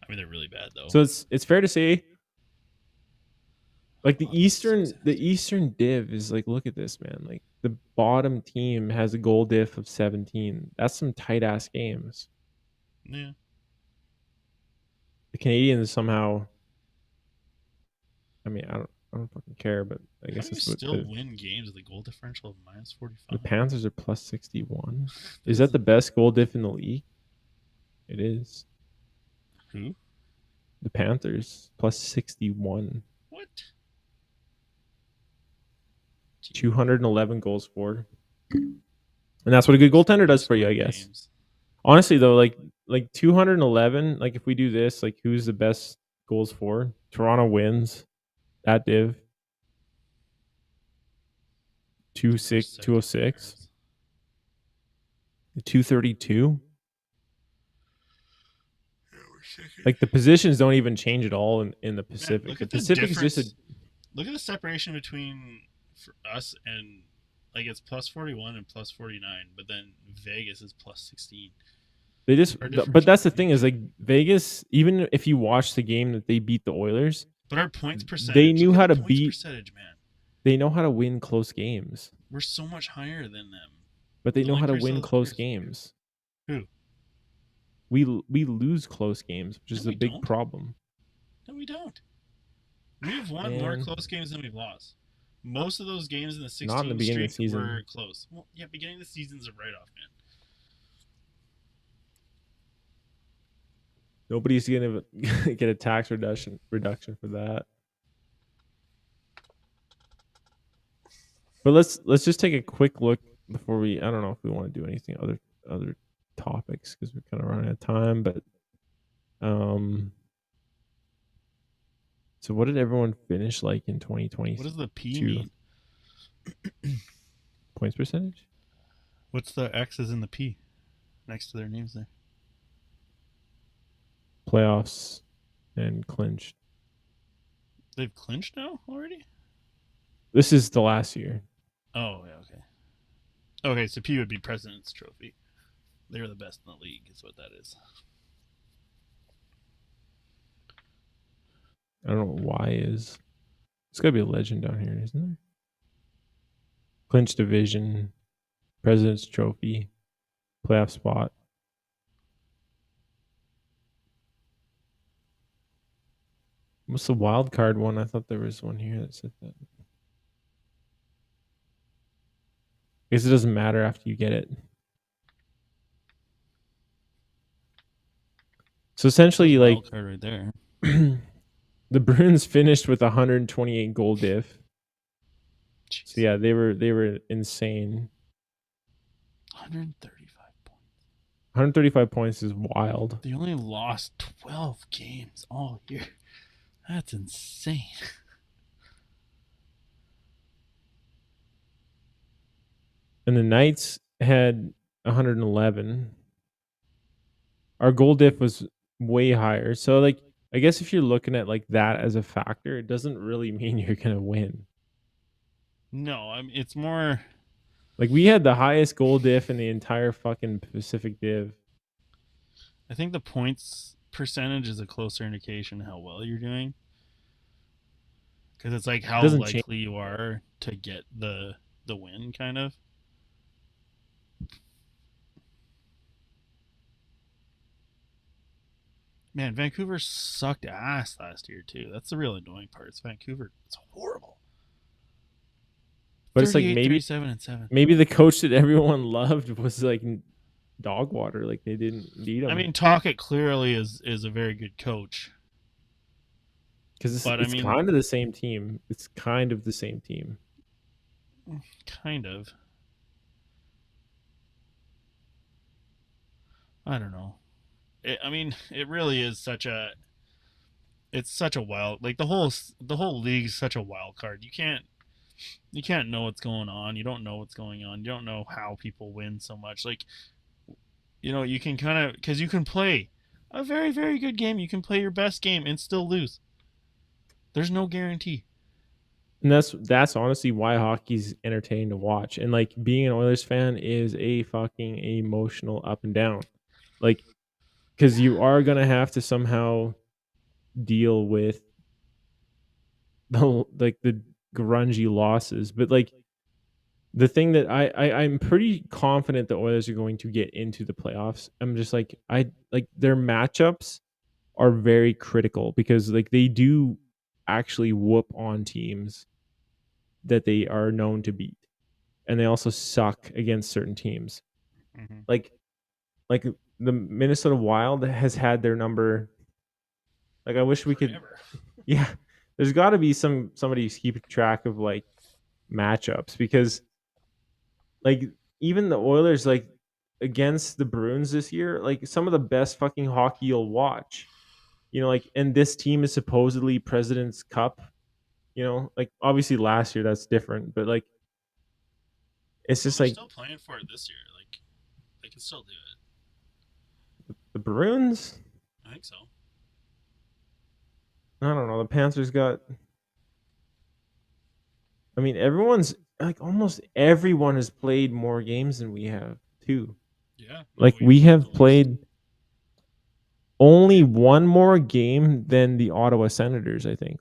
I mean, they're really bad, though. So it's fair to say... Like, the Eastern div is like, look at this, man. Like, the bottom team has a goal diff of 17. That's some tight ass games. Yeah. The Canadians somehow... I mean, I don't fucking care, but I guess it's still win games with a goal differential of -45. The Panthers are plus 61. Is that the best goal diff in the league? It is. Who? The Panthers plus 61. What? 211 goals for. And that's what a good goaltender does for you, I guess. Games. Honestly, though, like 211, like, if we do this, like, who's the best goals for? Toronto wins that div. 206, 206. 232. Like, the positions don't even change at all in the Pacific. Man, the Pacific is just a... Look at the separation between us and, like, it's plus 41 and plus 49, but then Vegas is plus 16. They just... But that's the thing is, like, Vegas, even if you watch the game that they beat the Oilers... But our points percentage... They knew how to beat... percentage, man. They know how to win close games. We're so much higher than them. But they know how to win close games. Who? We lose close games, which is a big problem. No, we don't. We've won more close games than we've lost. Most of those games in the 16 Not in the beginning of the season. Were close. Well, yeah, beginning of the season's a write-off, man. Nobody's gonna get a tax reduction for that. But let's just take a quick look before we. I don't know if we want to do anything other topics because we're kind of running out of time. But so what did everyone finish like in 2020? What does the P mean? Points percentage? What's the X's in the P next to their names there? Playoffs and clinched. They've clinched now already? This is the last year. Oh, yeah, okay. Okay, so P would be President's Trophy. They're the best in the league, is what that is. I don't know what Y is. It's got to be a legend down here, isn't there? Clinch division, President's Trophy, playoff spot. What's the wild card one? I thought there was one here that said that. I guess it doesn't matter after you get it. So essentially, like, wild card right there. The Bruins finished with 128 goal diff. Jeez. So yeah, they were insane. 135 points. 135 points is wild. They only lost 12 games all year. That's insane. And the Knights had 111. Our goal diff was way higher. So like, I guess if you're looking at like that as a factor, it doesn't really mean you're gonna win. No, I mean, it's more like we had the highest goal diff in the entire fucking Pacific Div. I think the points percentage is a closer indication of how well you're doing. Because it's like how likely you are to get the win, kind of. Man, Vancouver sucked ass last year, too. That's the real annoying part. It's Vancouver. It's horrible. But it's like maybe 7. Maybe the coach that everyone loved was like dog water. Like they didn't need him. I mean, Tocchet clearly is a very good coach. Because it's kind of the same team. It's kind of the same team. Kind of. I don't know. It really is such a. It's such a wild. Like the whole league is such a wild card. You can't know what's going on. You don't know what's going on. You don't know how people win so much. Like, you can kind of because you can play a very, very good game. You can play your best game and still lose. There's no guarantee. And that's honestly why hockey's entertaining to watch. And like being an Oilers fan is a fucking emotional up and down. Like, because you are gonna have to somehow deal with the grungy losses. But like the thing that I'm pretty confident the Oilers are going to get into the playoffs. I'm just like their matchups are very critical because like they do actually whoop on teams that they are known to beat, and they also suck against certain teams. Mm-hmm. Like the Minnesota Wild has had their number. Like I wish we could. Yeah, there's got to be somebody keeping track of like matchups because like even the Oilers like against the Bruins this year, like some of the best fucking hockey you'll watch. Like, and this team is supposedly President's Cup. Like obviously last year that's different, but like it's just they're like still playing for it this year. Like they can still do it. The Bruins? I think so. I don't know. The Panthers got. I mean, everyone's like almost everyone has played more games than we have too. Yeah. Like we have played only one more game than the Ottawa Senators, I think.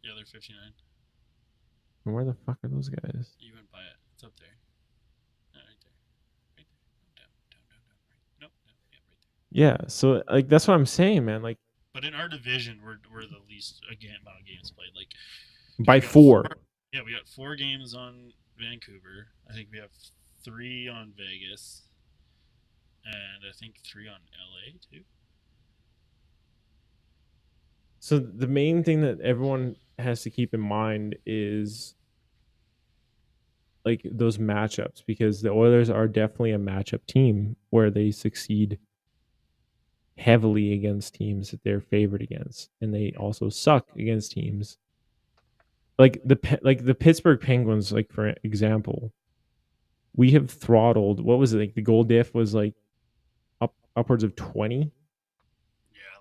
Yeah, they're 59. And where the fuck are those guys? You went by it. It's up there. Right there. Right there. Down. Nope. Yeah, right there. Yeah, so like that's what I'm saying, man. Like, but in our division, we're the least amount of games played. Like by 4. Yeah, we got 4 games on Vancouver. I think we have 3 on Vegas, and I think 3 on LA too. So the main thing that everyone has to keep in mind is like those matchups, because the Oilers are definitely a matchup team where they succeed heavily against teams that they're favored against, and they also suck against teams like the Pittsburgh Penguins. Like, for example, we have throttled, what was it, like the goal diff was like upwards of 20. Yeah,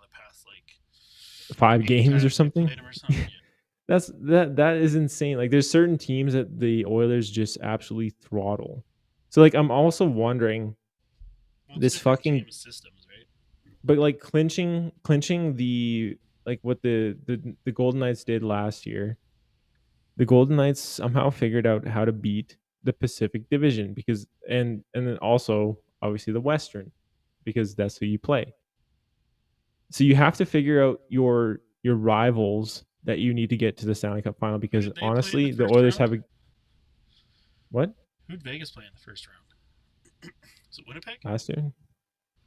the past like 5 games or something. Or something. Yeah. That is insane. Like, there's certain teams that the Oilers just absolutely throttle. So like, I'm also wondering, this fucking systems, right? But like clinching the, like what the Golden Knights did last year. The Golden Knights somehow figured out how to beat the Pacific Division, because and then also obviously the Western, because that's who you play. So you have to figure out your rivals that you need to get to the Stanley Cup final, because honestly, the Oilers have a what? Who'd Vegas play in the first round? Was it Winnipeg? Last year?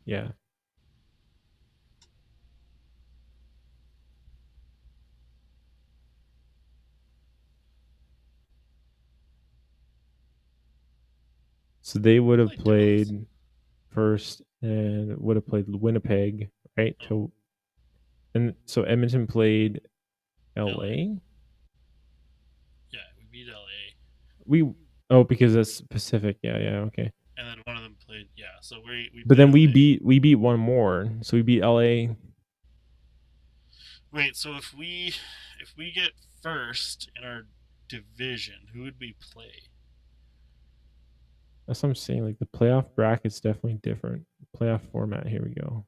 Yeah. So they would have played first and would have played Winnipeg, right? Oh. And so Edmonton played LA. Yeah, we beat LA. Because that's Pacific. Yeah, okay. And then one of them played, yeah. So we But then we beat one more. So we beat LA. Wait, so if we get first in our division, who would we play? That's what I'm saying. Like, the playoff bracket's definitely different. Playoff format. Here we go.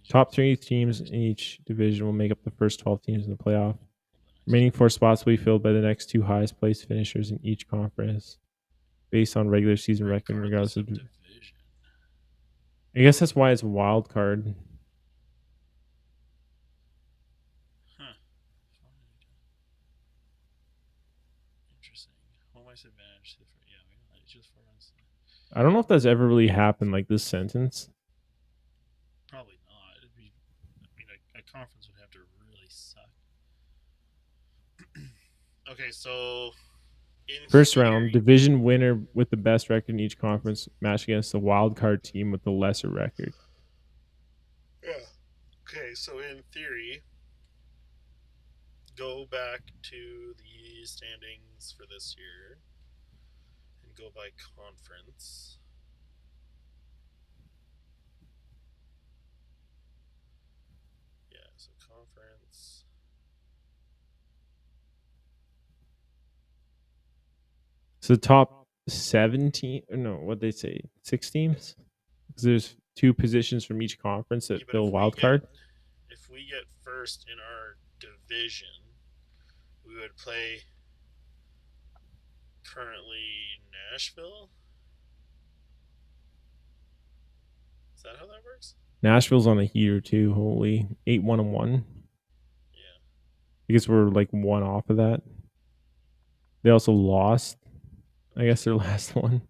Top 3 teams in each division will make up the first 12 teams in the playoff. Remaining 4 spots will be filled by the next 2 highest placed finishers in each conference, based on regular season record, regardless of division. I guess that's why it's a wild card. Huh. Interesting. Home ice advantage. Yeah, it's just 4 runs. I don't know if that's ever really happened, like this sentence. Probably not. It'd be, a conference would have to really suck. Okay, so first round, division winner with the best record in each conference match against the wild card team with the lesser record. Yeah. Okay, so in theory, go back to the standings for this year and go by conference. Yeah, so conference. So the top 17, no, what they say, 6 teams? Because there's 2 positions from each conference that fill wild card. If we get first in our division, we would play currently Nashville. Is that how that works? Nashville's on a heater too. Holy, 8-1-1. Yeah. Because we're like 1 off of that. They also lost, I guess, their last one.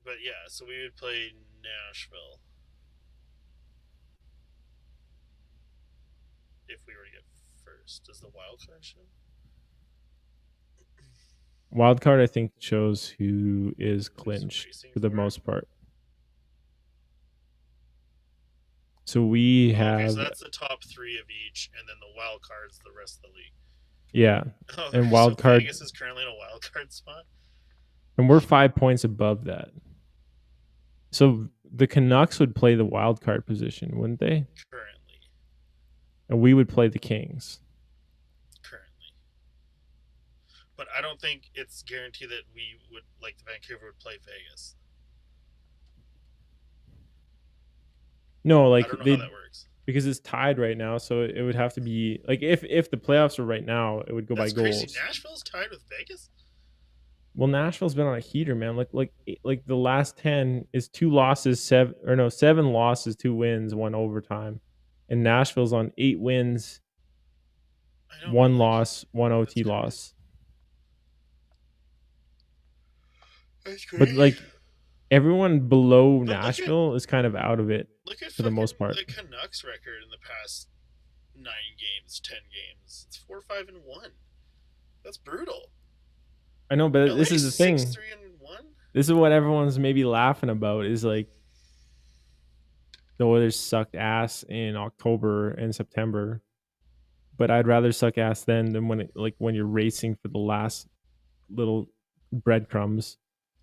But yeah, so we would play Nashville if we were to get first. Does the wild card show? Wild card, I think, shows who is clinched for the most part. So we have. Okay, so that's the top 3 of each, and then the wild card's the rest of the league. Yeah, and wild card. Vegas is currently in a wild card spot, and we're 5 points above that. So the Canucks would play the wild card position, wouldn't they? Currently. And we would play the Kings. Currently. But I don't think it's guaranteed that we would, like, the Vancouver would play Vegas. No, like, I don't know how that works. Because it's tied right now, so it would have to be like, if the playoffs were right now, it would go by goals. Crazy. Nashville's tied with Vegas? Well, Nashville's been on a heater, man. Like the last 10 is 2 losses, 7 losses, 2 wins, 1 overtime. And Nashville's on 8 wins, 1 loss, 1 OT loss. That's crazy. But like, everyone below Nashville is kind of out of it for the most part. The Canucks record in the past games, 10 games. It's 4-5-1. That's brutal. I know, but LA this is the thing. 6-3-1. This is what everyone's maybe laughing about is like the Oilers sucked ass in October and September, but I'd rather suck ass then than when you're racing for the last little breadcrumbs.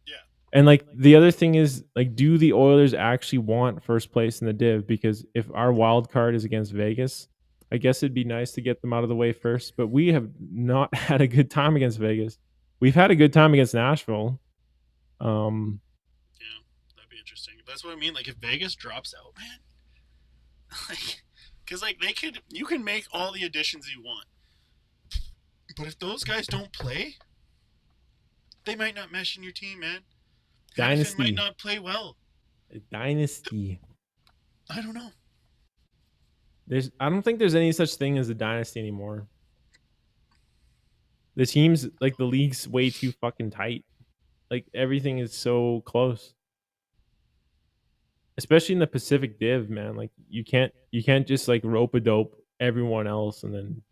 Yeah. And like the other thing is like, do the Oilers actually want first place in the div? Because if our wild card is against Vegas, I guess it'd be nice to get them out of the way first. But we have not had a good time against Vegas. We've had a good time against Nashville. Yeah, that'd be interesting. That's what I mean. Like if Vegas drops out, man, like, because like you can make all the additions you want, but if those guys don't play, they might not mesh in your team, man. Dynasty Hanifin might not play well. Dynasty. I don't know. I don't think there's any such thing as a dynasty anymore. The teams, like the league's way too fucking tight. Like everything is so close. Especially in the Pacific Div, man. Like you can't just like rope a dope everyone else and then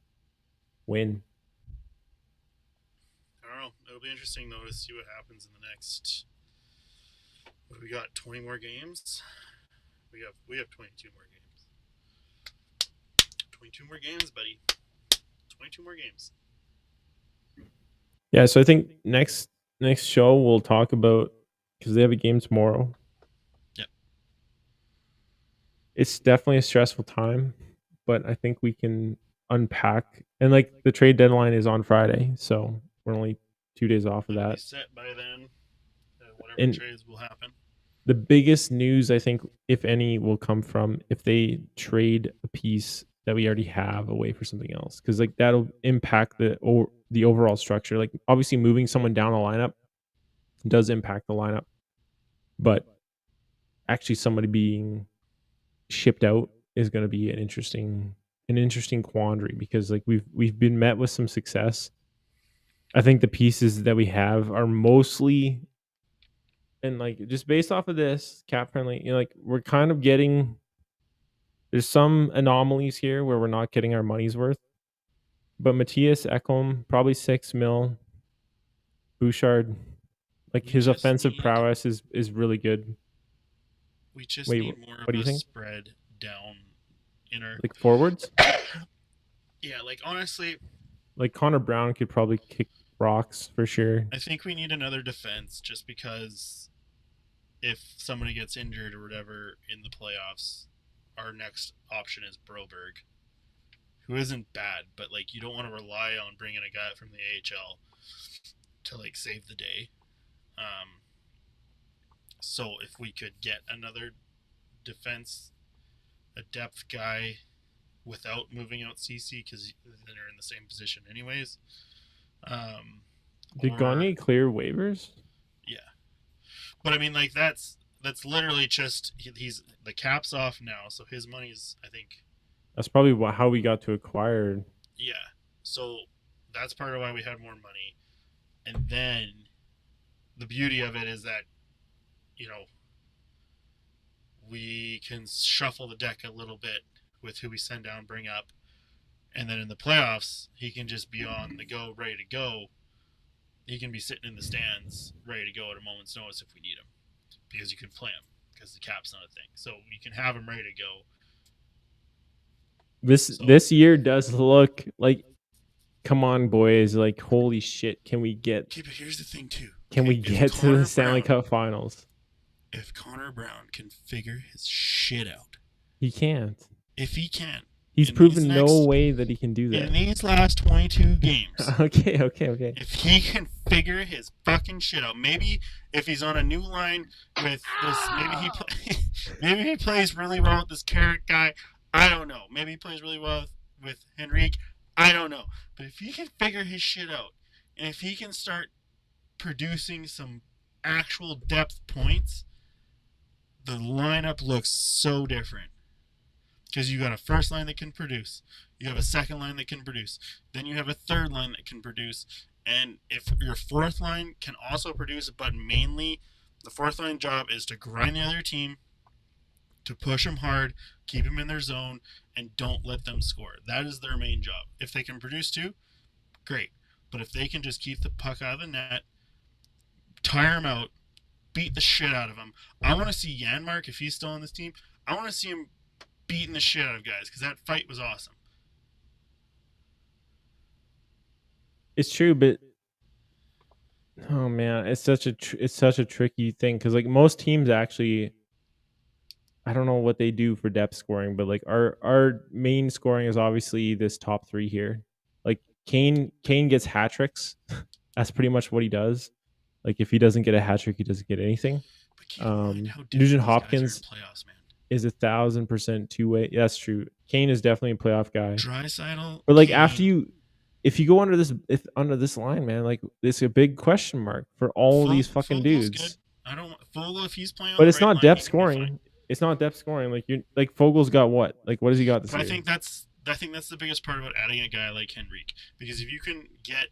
win. I don't know. It'll be interesting though to see what happens in the next. What do we got? 20 more games. We have 22 more games. 22 more games, buddy. 22 more games. Yeah, so I think next show we'll talk about, because they have a game tomorrow. Yep. It's definitely a stressful time, but I think we can unpack. And like the trade deadline is on Friday, so we're only 2 days off of that. Set by then. Whatever trades will happen. The biggest news, I think, if any, will come from if they trade a piece that we already have away for something else, because like that'll impact the overall structure. Like obviously moving someone down the lineup does impact the lineup, but actually somebody being shipped out is going to be an interesting quandary, because like we've been met with some success. I think the pieces that we have are mostly, and like just based off of this, cap friendly, like we're kind of getting, there's some anomalies here where we're not getting our money's worth. But Matthias Ekholm, probably $6 million. Bouchard, like his offensive prowess is really good. We just need more of a spread down in our like forwards. Yeah, like honestly, like Connor Brown could probably kick rocks for sure. I think we need another defense, just because if somebody gets injured or whatever in the playoffs, our next option is Broberg, who isn't bad, but like you don't want to rely on bringing a guy from the AHL to like save the day. So if we could get another defense, a depth guy, without moving out CC, because they're in the same position anyways. Did Gagne clear waivers? Yeah, but I mean, like that's literally just he's the cap's off now, so his money's, I think. That's probably how we got to acquire. Yeah, so that's part of why we had more money, and then the beauty of it is that, you know, we can shuffle the deck a little bit with who we send down, bring up, and then in the playoffs, he can just be on the go, ready to go. He can be sitting in the stands, ready to go at a moment's notice if we need him, because you can play him, because the cap's not a thing. So you can have him ready to go. This year does look like, come on, boys, like holy shit, can we get? Okay, but here's the thing too. Can we get to the Stanley Cup Finals? If Connor Brown can figure his shit out, he can't. If he can, he's proven no way that he can do that in these last 22 games. Okay. If he can figure his fucking shit out, maybe if he's on a new line with this, maybe he plays really well with this Carrot guy. I don't know. Maybe he plays really well with Henrique. I don't know. But if he can figure his shit out, and if he can start producing some actual depth points, the lineup looks so different. Because you got a first line that can produce. You have a second line that can produce. Then you have a third line that can produce. And if your fourth line can also produce, but mainly the fourth line job is to grind the other team to push them hard, keep them in their zone, and don't let them score. That is their main job. If they can produce too, great. But if they can just keep the puck out of the net, tire them out, beat the shit out of them. I want to see Janmark, if he's still on this team, I want to see him beating the shit out of guys because that fight was awesome. It's true, but oh man, it's such a tricky thing because like most teams actually, I don't know what they do for depth scoring, but like our main scoring is obviously this top three here. Like Kane gets hat tricks. That's pretty much what he does. Like if he doesn't get a hat trick, he doesn't get anything. But keep in mind how Nugent different Hopkins these guys are in playoffs, man. is 1,000% two-way. That's true. Kane is definitely a playoff guy. Draisaitl, But like Kane, if you go under this line, man, like it's a big question mark for all these fucking Fogel's dudes. good. I don't Fogel, if he's playing on But the it's right not line, depth he can be scoring. fine. It's not depth scoring. Like you like Fogel's got what? Like what has he got this But year? I think that's the biggest part about adding a guy like Henrique, because if you can get,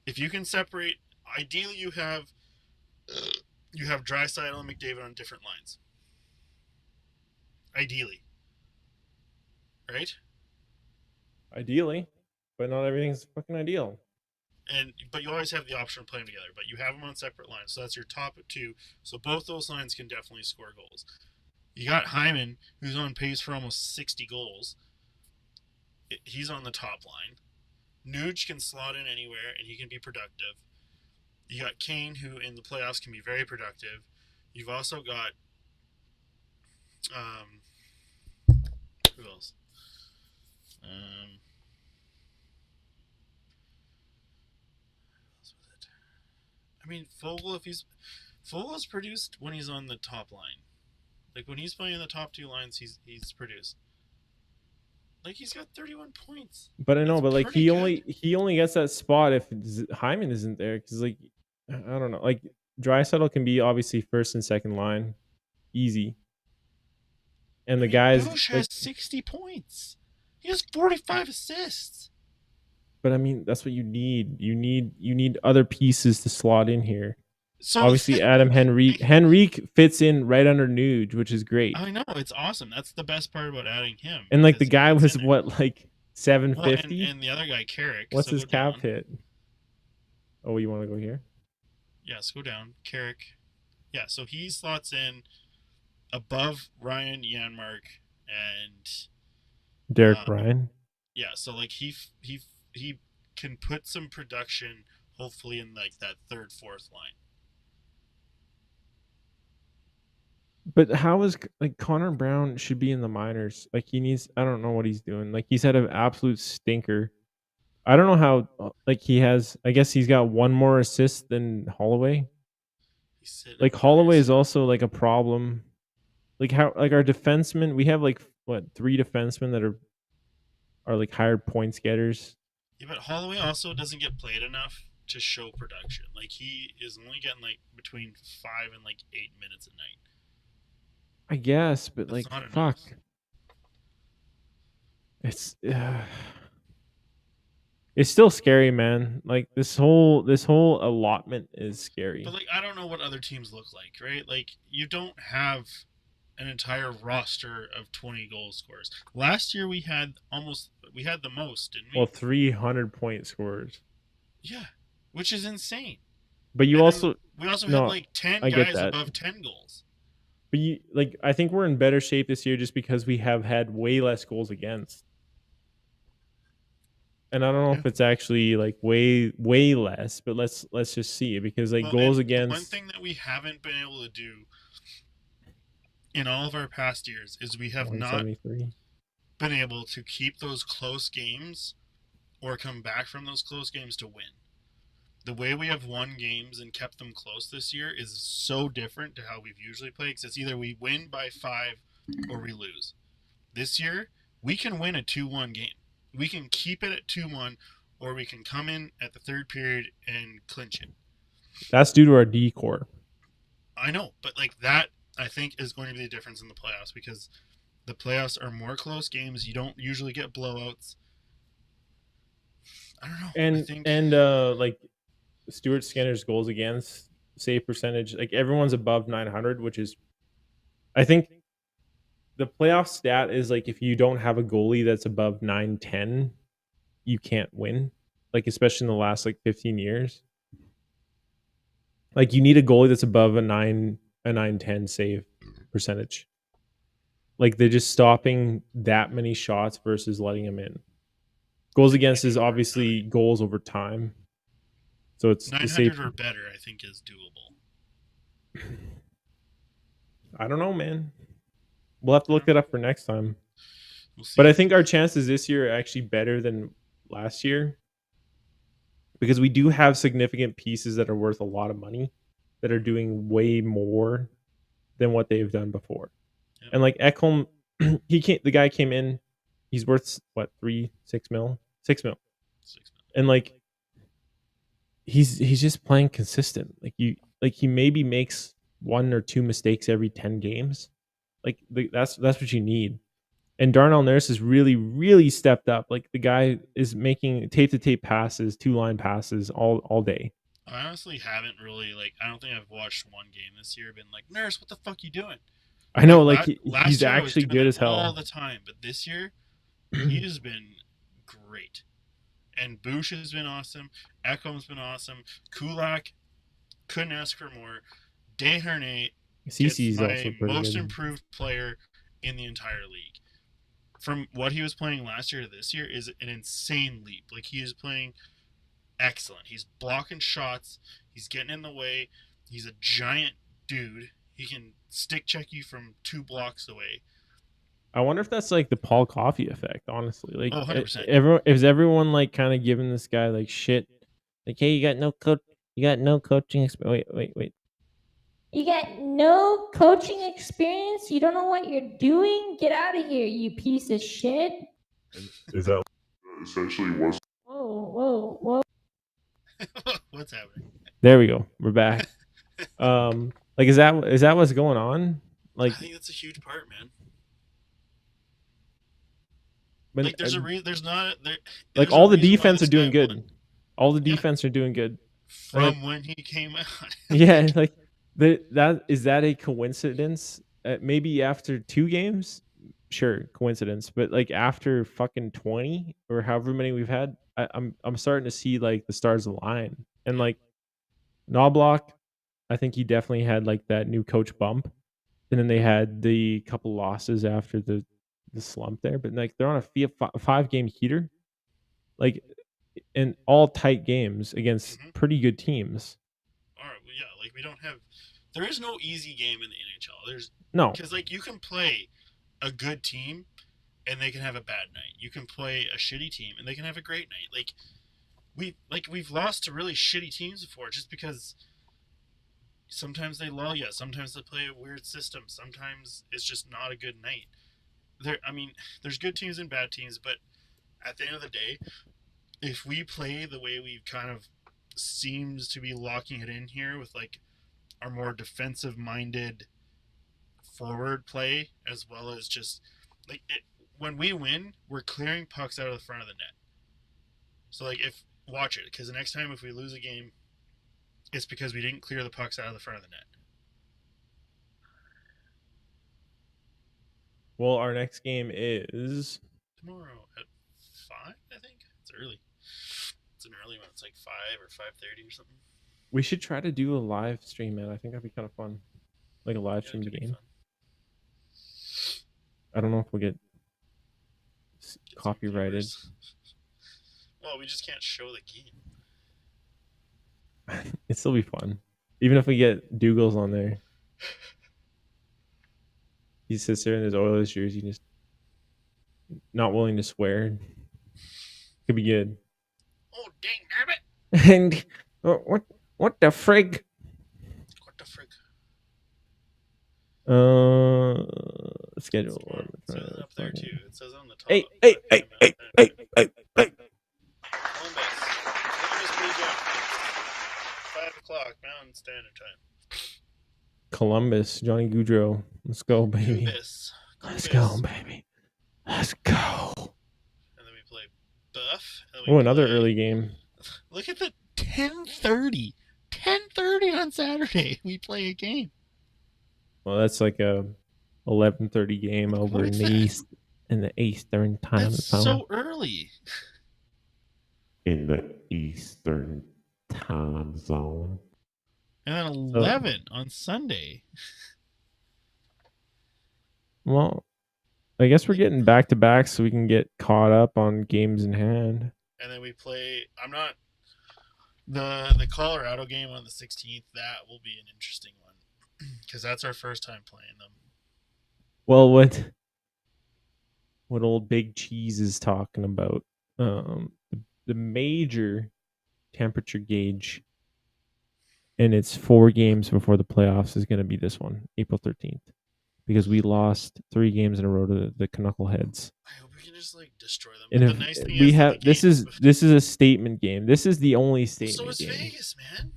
if you can separate, ideally you have Draisaitl and McDavid on different lines. Ideally, right? Ideally, but not everything's fucking ideal. But you always have the option of playing together. But you have them on separate lines, so that's your top two. So both those lines can definitely score goals. You got Hyman, who's on pace for almost 60 goals. He's on the top line. Nuge can slot in anywhere, and he can be productive. You got Kane, who in the playoffs can be very productive. You've also got who else? I mean, Fogel's produced when he's on the top line. Like when he's playing in the top two lines, he's produced. Like he's got 31 points. But I know, That's but like pretty good. he only gets that spot if Hyman isn't there because like I don't know, like Draisaitl can be obviously first and second line, easy. And the guys Bush like, has 60 points. He has 45 assists. but I mean that's what you need. You need other pieces to slot in here. So Obviously, Adam Henrique fits in right under Nuge, which is great. I know, it's awesome. That's the best part about adding him. And like the guy was what, like 750? Well, and the other guy, Carrick. What's so his cap hit? Oh, you want to go here? Yes, go down. Carrick. Yeah, so he slots in above Ryan Janmark and Derek Ryan. Yeah, so like he can put some production hopefully in like that third, fourth line. But how is like Connor Brown should be in the minors? Like he needs. I don't know what he's doing. Like he's had an absolute stinker. I don't know how. Like he has. I guess he's got one more assist than Holloway. Like Holloway is also like a problem. Like how like our defensemen. We have like what 3 defensemen that are like hired points getters. Yeah, but Holloway also doesn't get played enough to show production. Like he is only getting like between 5 and like 8 minutes a night. I guess, but that's like fuck. It's still scary, man. Like this whole allotment is scary. But like I don't know what other teams look like, right? Like you don't have an entire roster of 20 goal scorers. Last year we had the most, didn't we? Well, 300-point scorers. Yeah, which is insane. But we also had like 10 guys above 10 goals. But I think we're in better shape this year just because we have had way less goals against. And I don't know if it's actually like way less, but let's just see it because like goals against. One thing that we haven't been able to do in all of our past years is we have not been able to keep those close games or come back from those close games to win. The way we have won games and kept them close this year is so different to how we've usually played, because it's either we win by 5 or we lose. This year, we can win a 2-1 game. We can keep it at 2-1, or we can come in at the third period and clinch it. That's due to our D core. I know, but like that, I think, is going to be the difference in the playoffs, because the playoffs are more close games. You don't usually get blowouts. I don't know. Like Stuart Skinner's goals against save percentage, like everyone's above 900, which is I think the playoff stat is like if you don't have a goalie that's above 9-10, you can't win. Like especially in the last like 15 years. Like you need a goalie that's above a 9-10 save percentage. Like they're just stopping that many shots versus letting them in. Goals against is obviously goals over time. So it's 900 or better, I think, is doable. I don't know, man. We'll have to look it up for next time. We'll see. But I think our chances this year are actually better than last year because we do have significant pieces that are worth a lot of money that are doing way more than what they've done before. Yep. And like Ekholm, the guy came in, he's worth what, 6 mil? 6 mil. And like he's just playing consistent. Like he maybe makes 1 or 2 mistakes every 10 games. Like that's what you need. And Darnell Nurse has really, really stepped up. Like the guy is making tape-to-tape passes, 2-line passes all day. I honestly haven't really I don't think I've watched one game this year. Been like, Nurse, what the fuck you doing? I know, he's actually good as hell all the time. But this year, he has been great. And Bush has been awesome. Ekholm's been awesome. Kulak, couldn't ask for more. Desharnais is my most improved player in the entire league. From what he was playing last year to this year is an insane leap. Like, he is playing excellent. He's blocking shots. He's getting in the way. He's a giant dude. He can stick check you from 2 blocks away. I wonder if that's like the Paul Coffey effect, honestly. Like, 100%. Is everyone like kind of giving this guy like shit? Like, hey, you got no coaching experience. Wait. You got no coaching experience? You don't know what you're doing? Get out of here, you piece of shit. Is that essentially was? Whoa. What's happening? There we go. We're back. Like, is that what's going on? Like, I think that's a huge part, man. But like, there's a reason. There's not. Like, all the defense are doing good. All the defense are doing good. From when he came out. Yeah, like is that a coincidence? Maybe after 2 games, sure, coincidence. But like after fucking 20 or however many we've had, I'm starting to see like the stars align. And like Knobloch, I think he definitely had like that new coach bump. And then they had the couple losses after the slump there. But like they're on a 5-game heater, like in all tight games against pretty good teams. All right, well, yeah, like we don't have. There is no easy game in the NHL. There's no, because like you can play a good team and they can have a bad night. You can play a shitty team and they can have a great night. We've lost to really shitty teams before just because sometimes they lull you, sometimes they play a weird system, sometimes it's just not a good night. There's good teams and bad teams, but at the end of the day, if we play the way we kind of seems to be locking it in here with like our more defensive minded forward play, as well as just like when we win, we're clearing pucks out of the front of the net. So like watch it, because the next time if we lose a game, it's because we didn't clear the pucks out of the front of the net. Well, our next game is tomorrow at 5, I think. It's early. It's an early one. It's like 5 or 5:30 or something. We should try to do a live stream, man. I think that'd be kind of fun. Like a live stream game. I don't know if we'll get copyrighted. Well, we just can't show the game. It'd still be fun. Even if we get Dougals on there. He sits there in his Oilers jersey, just not willing to swear. Could be good. Oh, dang nabbit! And what the frig? What the frig? Schedule. It says up there too. It says on the top. Hey. Columbus Blue Jackets. 5 o'clock Mountain Standard Time. Columbus, Johnny Gaudreau. Let's go, baby. Columbus. Let's go, baby. Let's go. And then we play Buff. Oh, another early game. Look at the 10:30. 10:30 on Saturday. We play a game. Well, that's like a 11:30 game over in the Eastern time That's zone. so early. In the Eastern time zone. And then 11 on Sunday. Well, I guess we're getting back to back so we can get caught up on games in hand. And then we play. I'm not. The Colorado game on the 16th, that will be an interesting one. Because that's our first time playing them. Well, what old Big Cheese is talking about, the major temperature gauge, and it's 4 games before the playoffs, is going to be this one, April 13th, because we lost 3 games in a row to the Knuckleheads. I hope we can just like destroy them. And But if the nice thing we is have that this is a statement game. This is the only statement so is game. Vegas, man.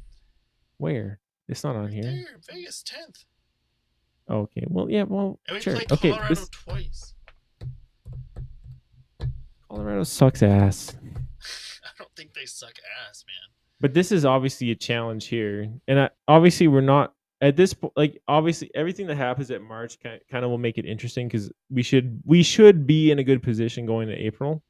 Where? It's not on Right here. there, Vegas 10th. Oh, okay. Well, yeah. Well, And we sure. played Okay. Colorado twice. Colorado sucks ass. I don't think they suck ass, man. But this is obviously a challenge here, and obviously we're not at this point. Like, obviously, everything that happens at March kind of will make it interesting because we should be in a good position going to April,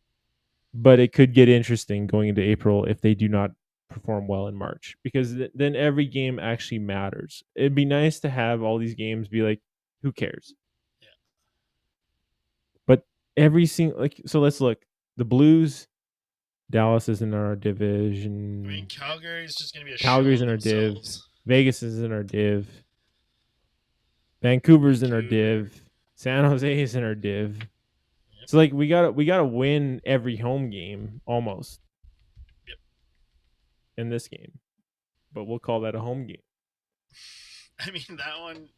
but it could get interesting going into April if they do not perform well in March, because then every game actually matters. It'd be nice to have all these games be like, who cares? Yeah. But every single so let's look. The Blues, Dallas is in our division. I mean, Calgary's just going to be a Calgary's show in our div. themselves. Vegas is in our div. Vancouver's in our Vancouver. div. San Jose is in our div. Yep. So like we gotta win every home game almost. Yep. In this game, but we'll call that a home game. I mean, that one.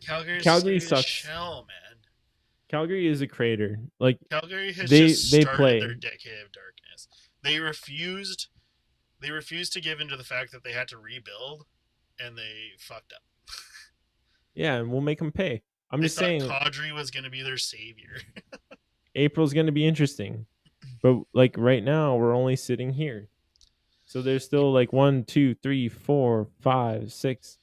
Calgary sucks. Shell, man. Calgary is a crater. Like Calgary has they started play their decade of darkness. They refused to give into the fact that they had to rebuild, and they fucked up. yeah, and we'll make them pay. I'm They just saying, Kadri was going to be their savior. April's going to be interesting, but like right now we're only sitting here, so there's still like 1, 2, 3, 4, 5, 6.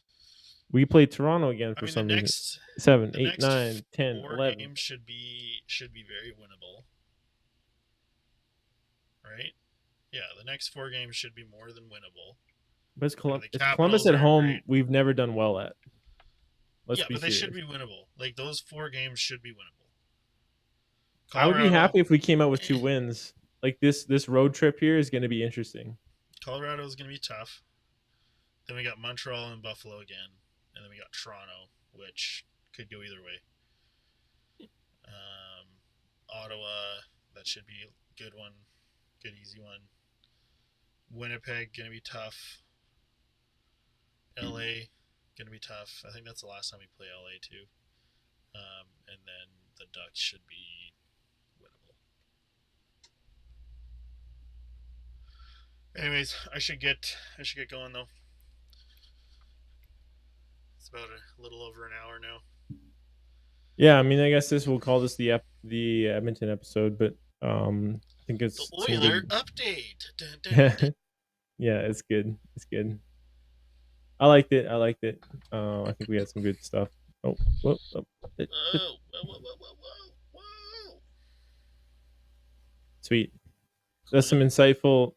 We play Toronto again for some reason. 7, 8, 9, 10, 11. Games should be very winnable, right? Yeah, the next 4 games should be more than winnable. But it's The Columbus Capitals at are home. great. We've never done well at. Let's Yeah, be but they serious. should be winnable. Like those 4 games should be winnable. I would be happy if we came out with 2 wins. Like this road trip here is going to be interesting. Colorado is going to be tough. Then we got Montreal and Buffalo again, and then we got Toronto, which could go either way. Ottawa, that should be a good one, good easy one. Winnipeg going to be tough. LA going to be tough. I think that's the last time we play LA too. And then the Ducks should be winnable. Anyways, I should get going though. It's about a little over an hour now. Yeah, I mean, I guess we'll call this the Edmonton episode, but I think it's The Oiler update. Dun, dun, dun. Yeah, it's good. It's good. I liked it. I think we had some good stuff. Oh, whoa. Whoa. Sweet. That's some insightful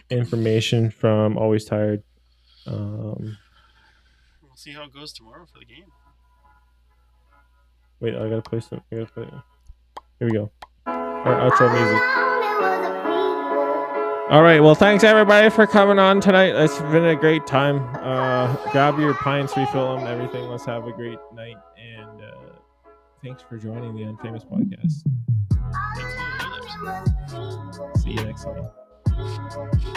information from Always Tired. We'll see how it goes tomorrow for the game. Wait, I gotta play some. Here we go. Our outro music. All right. Well, thanks everybody for coming on tonight. It's been a great time. Grab your pints, refill them, everything. Let's have a great night. And thanks for joining the Unfamous Podcast. Thanks for the Oilers. See you next time.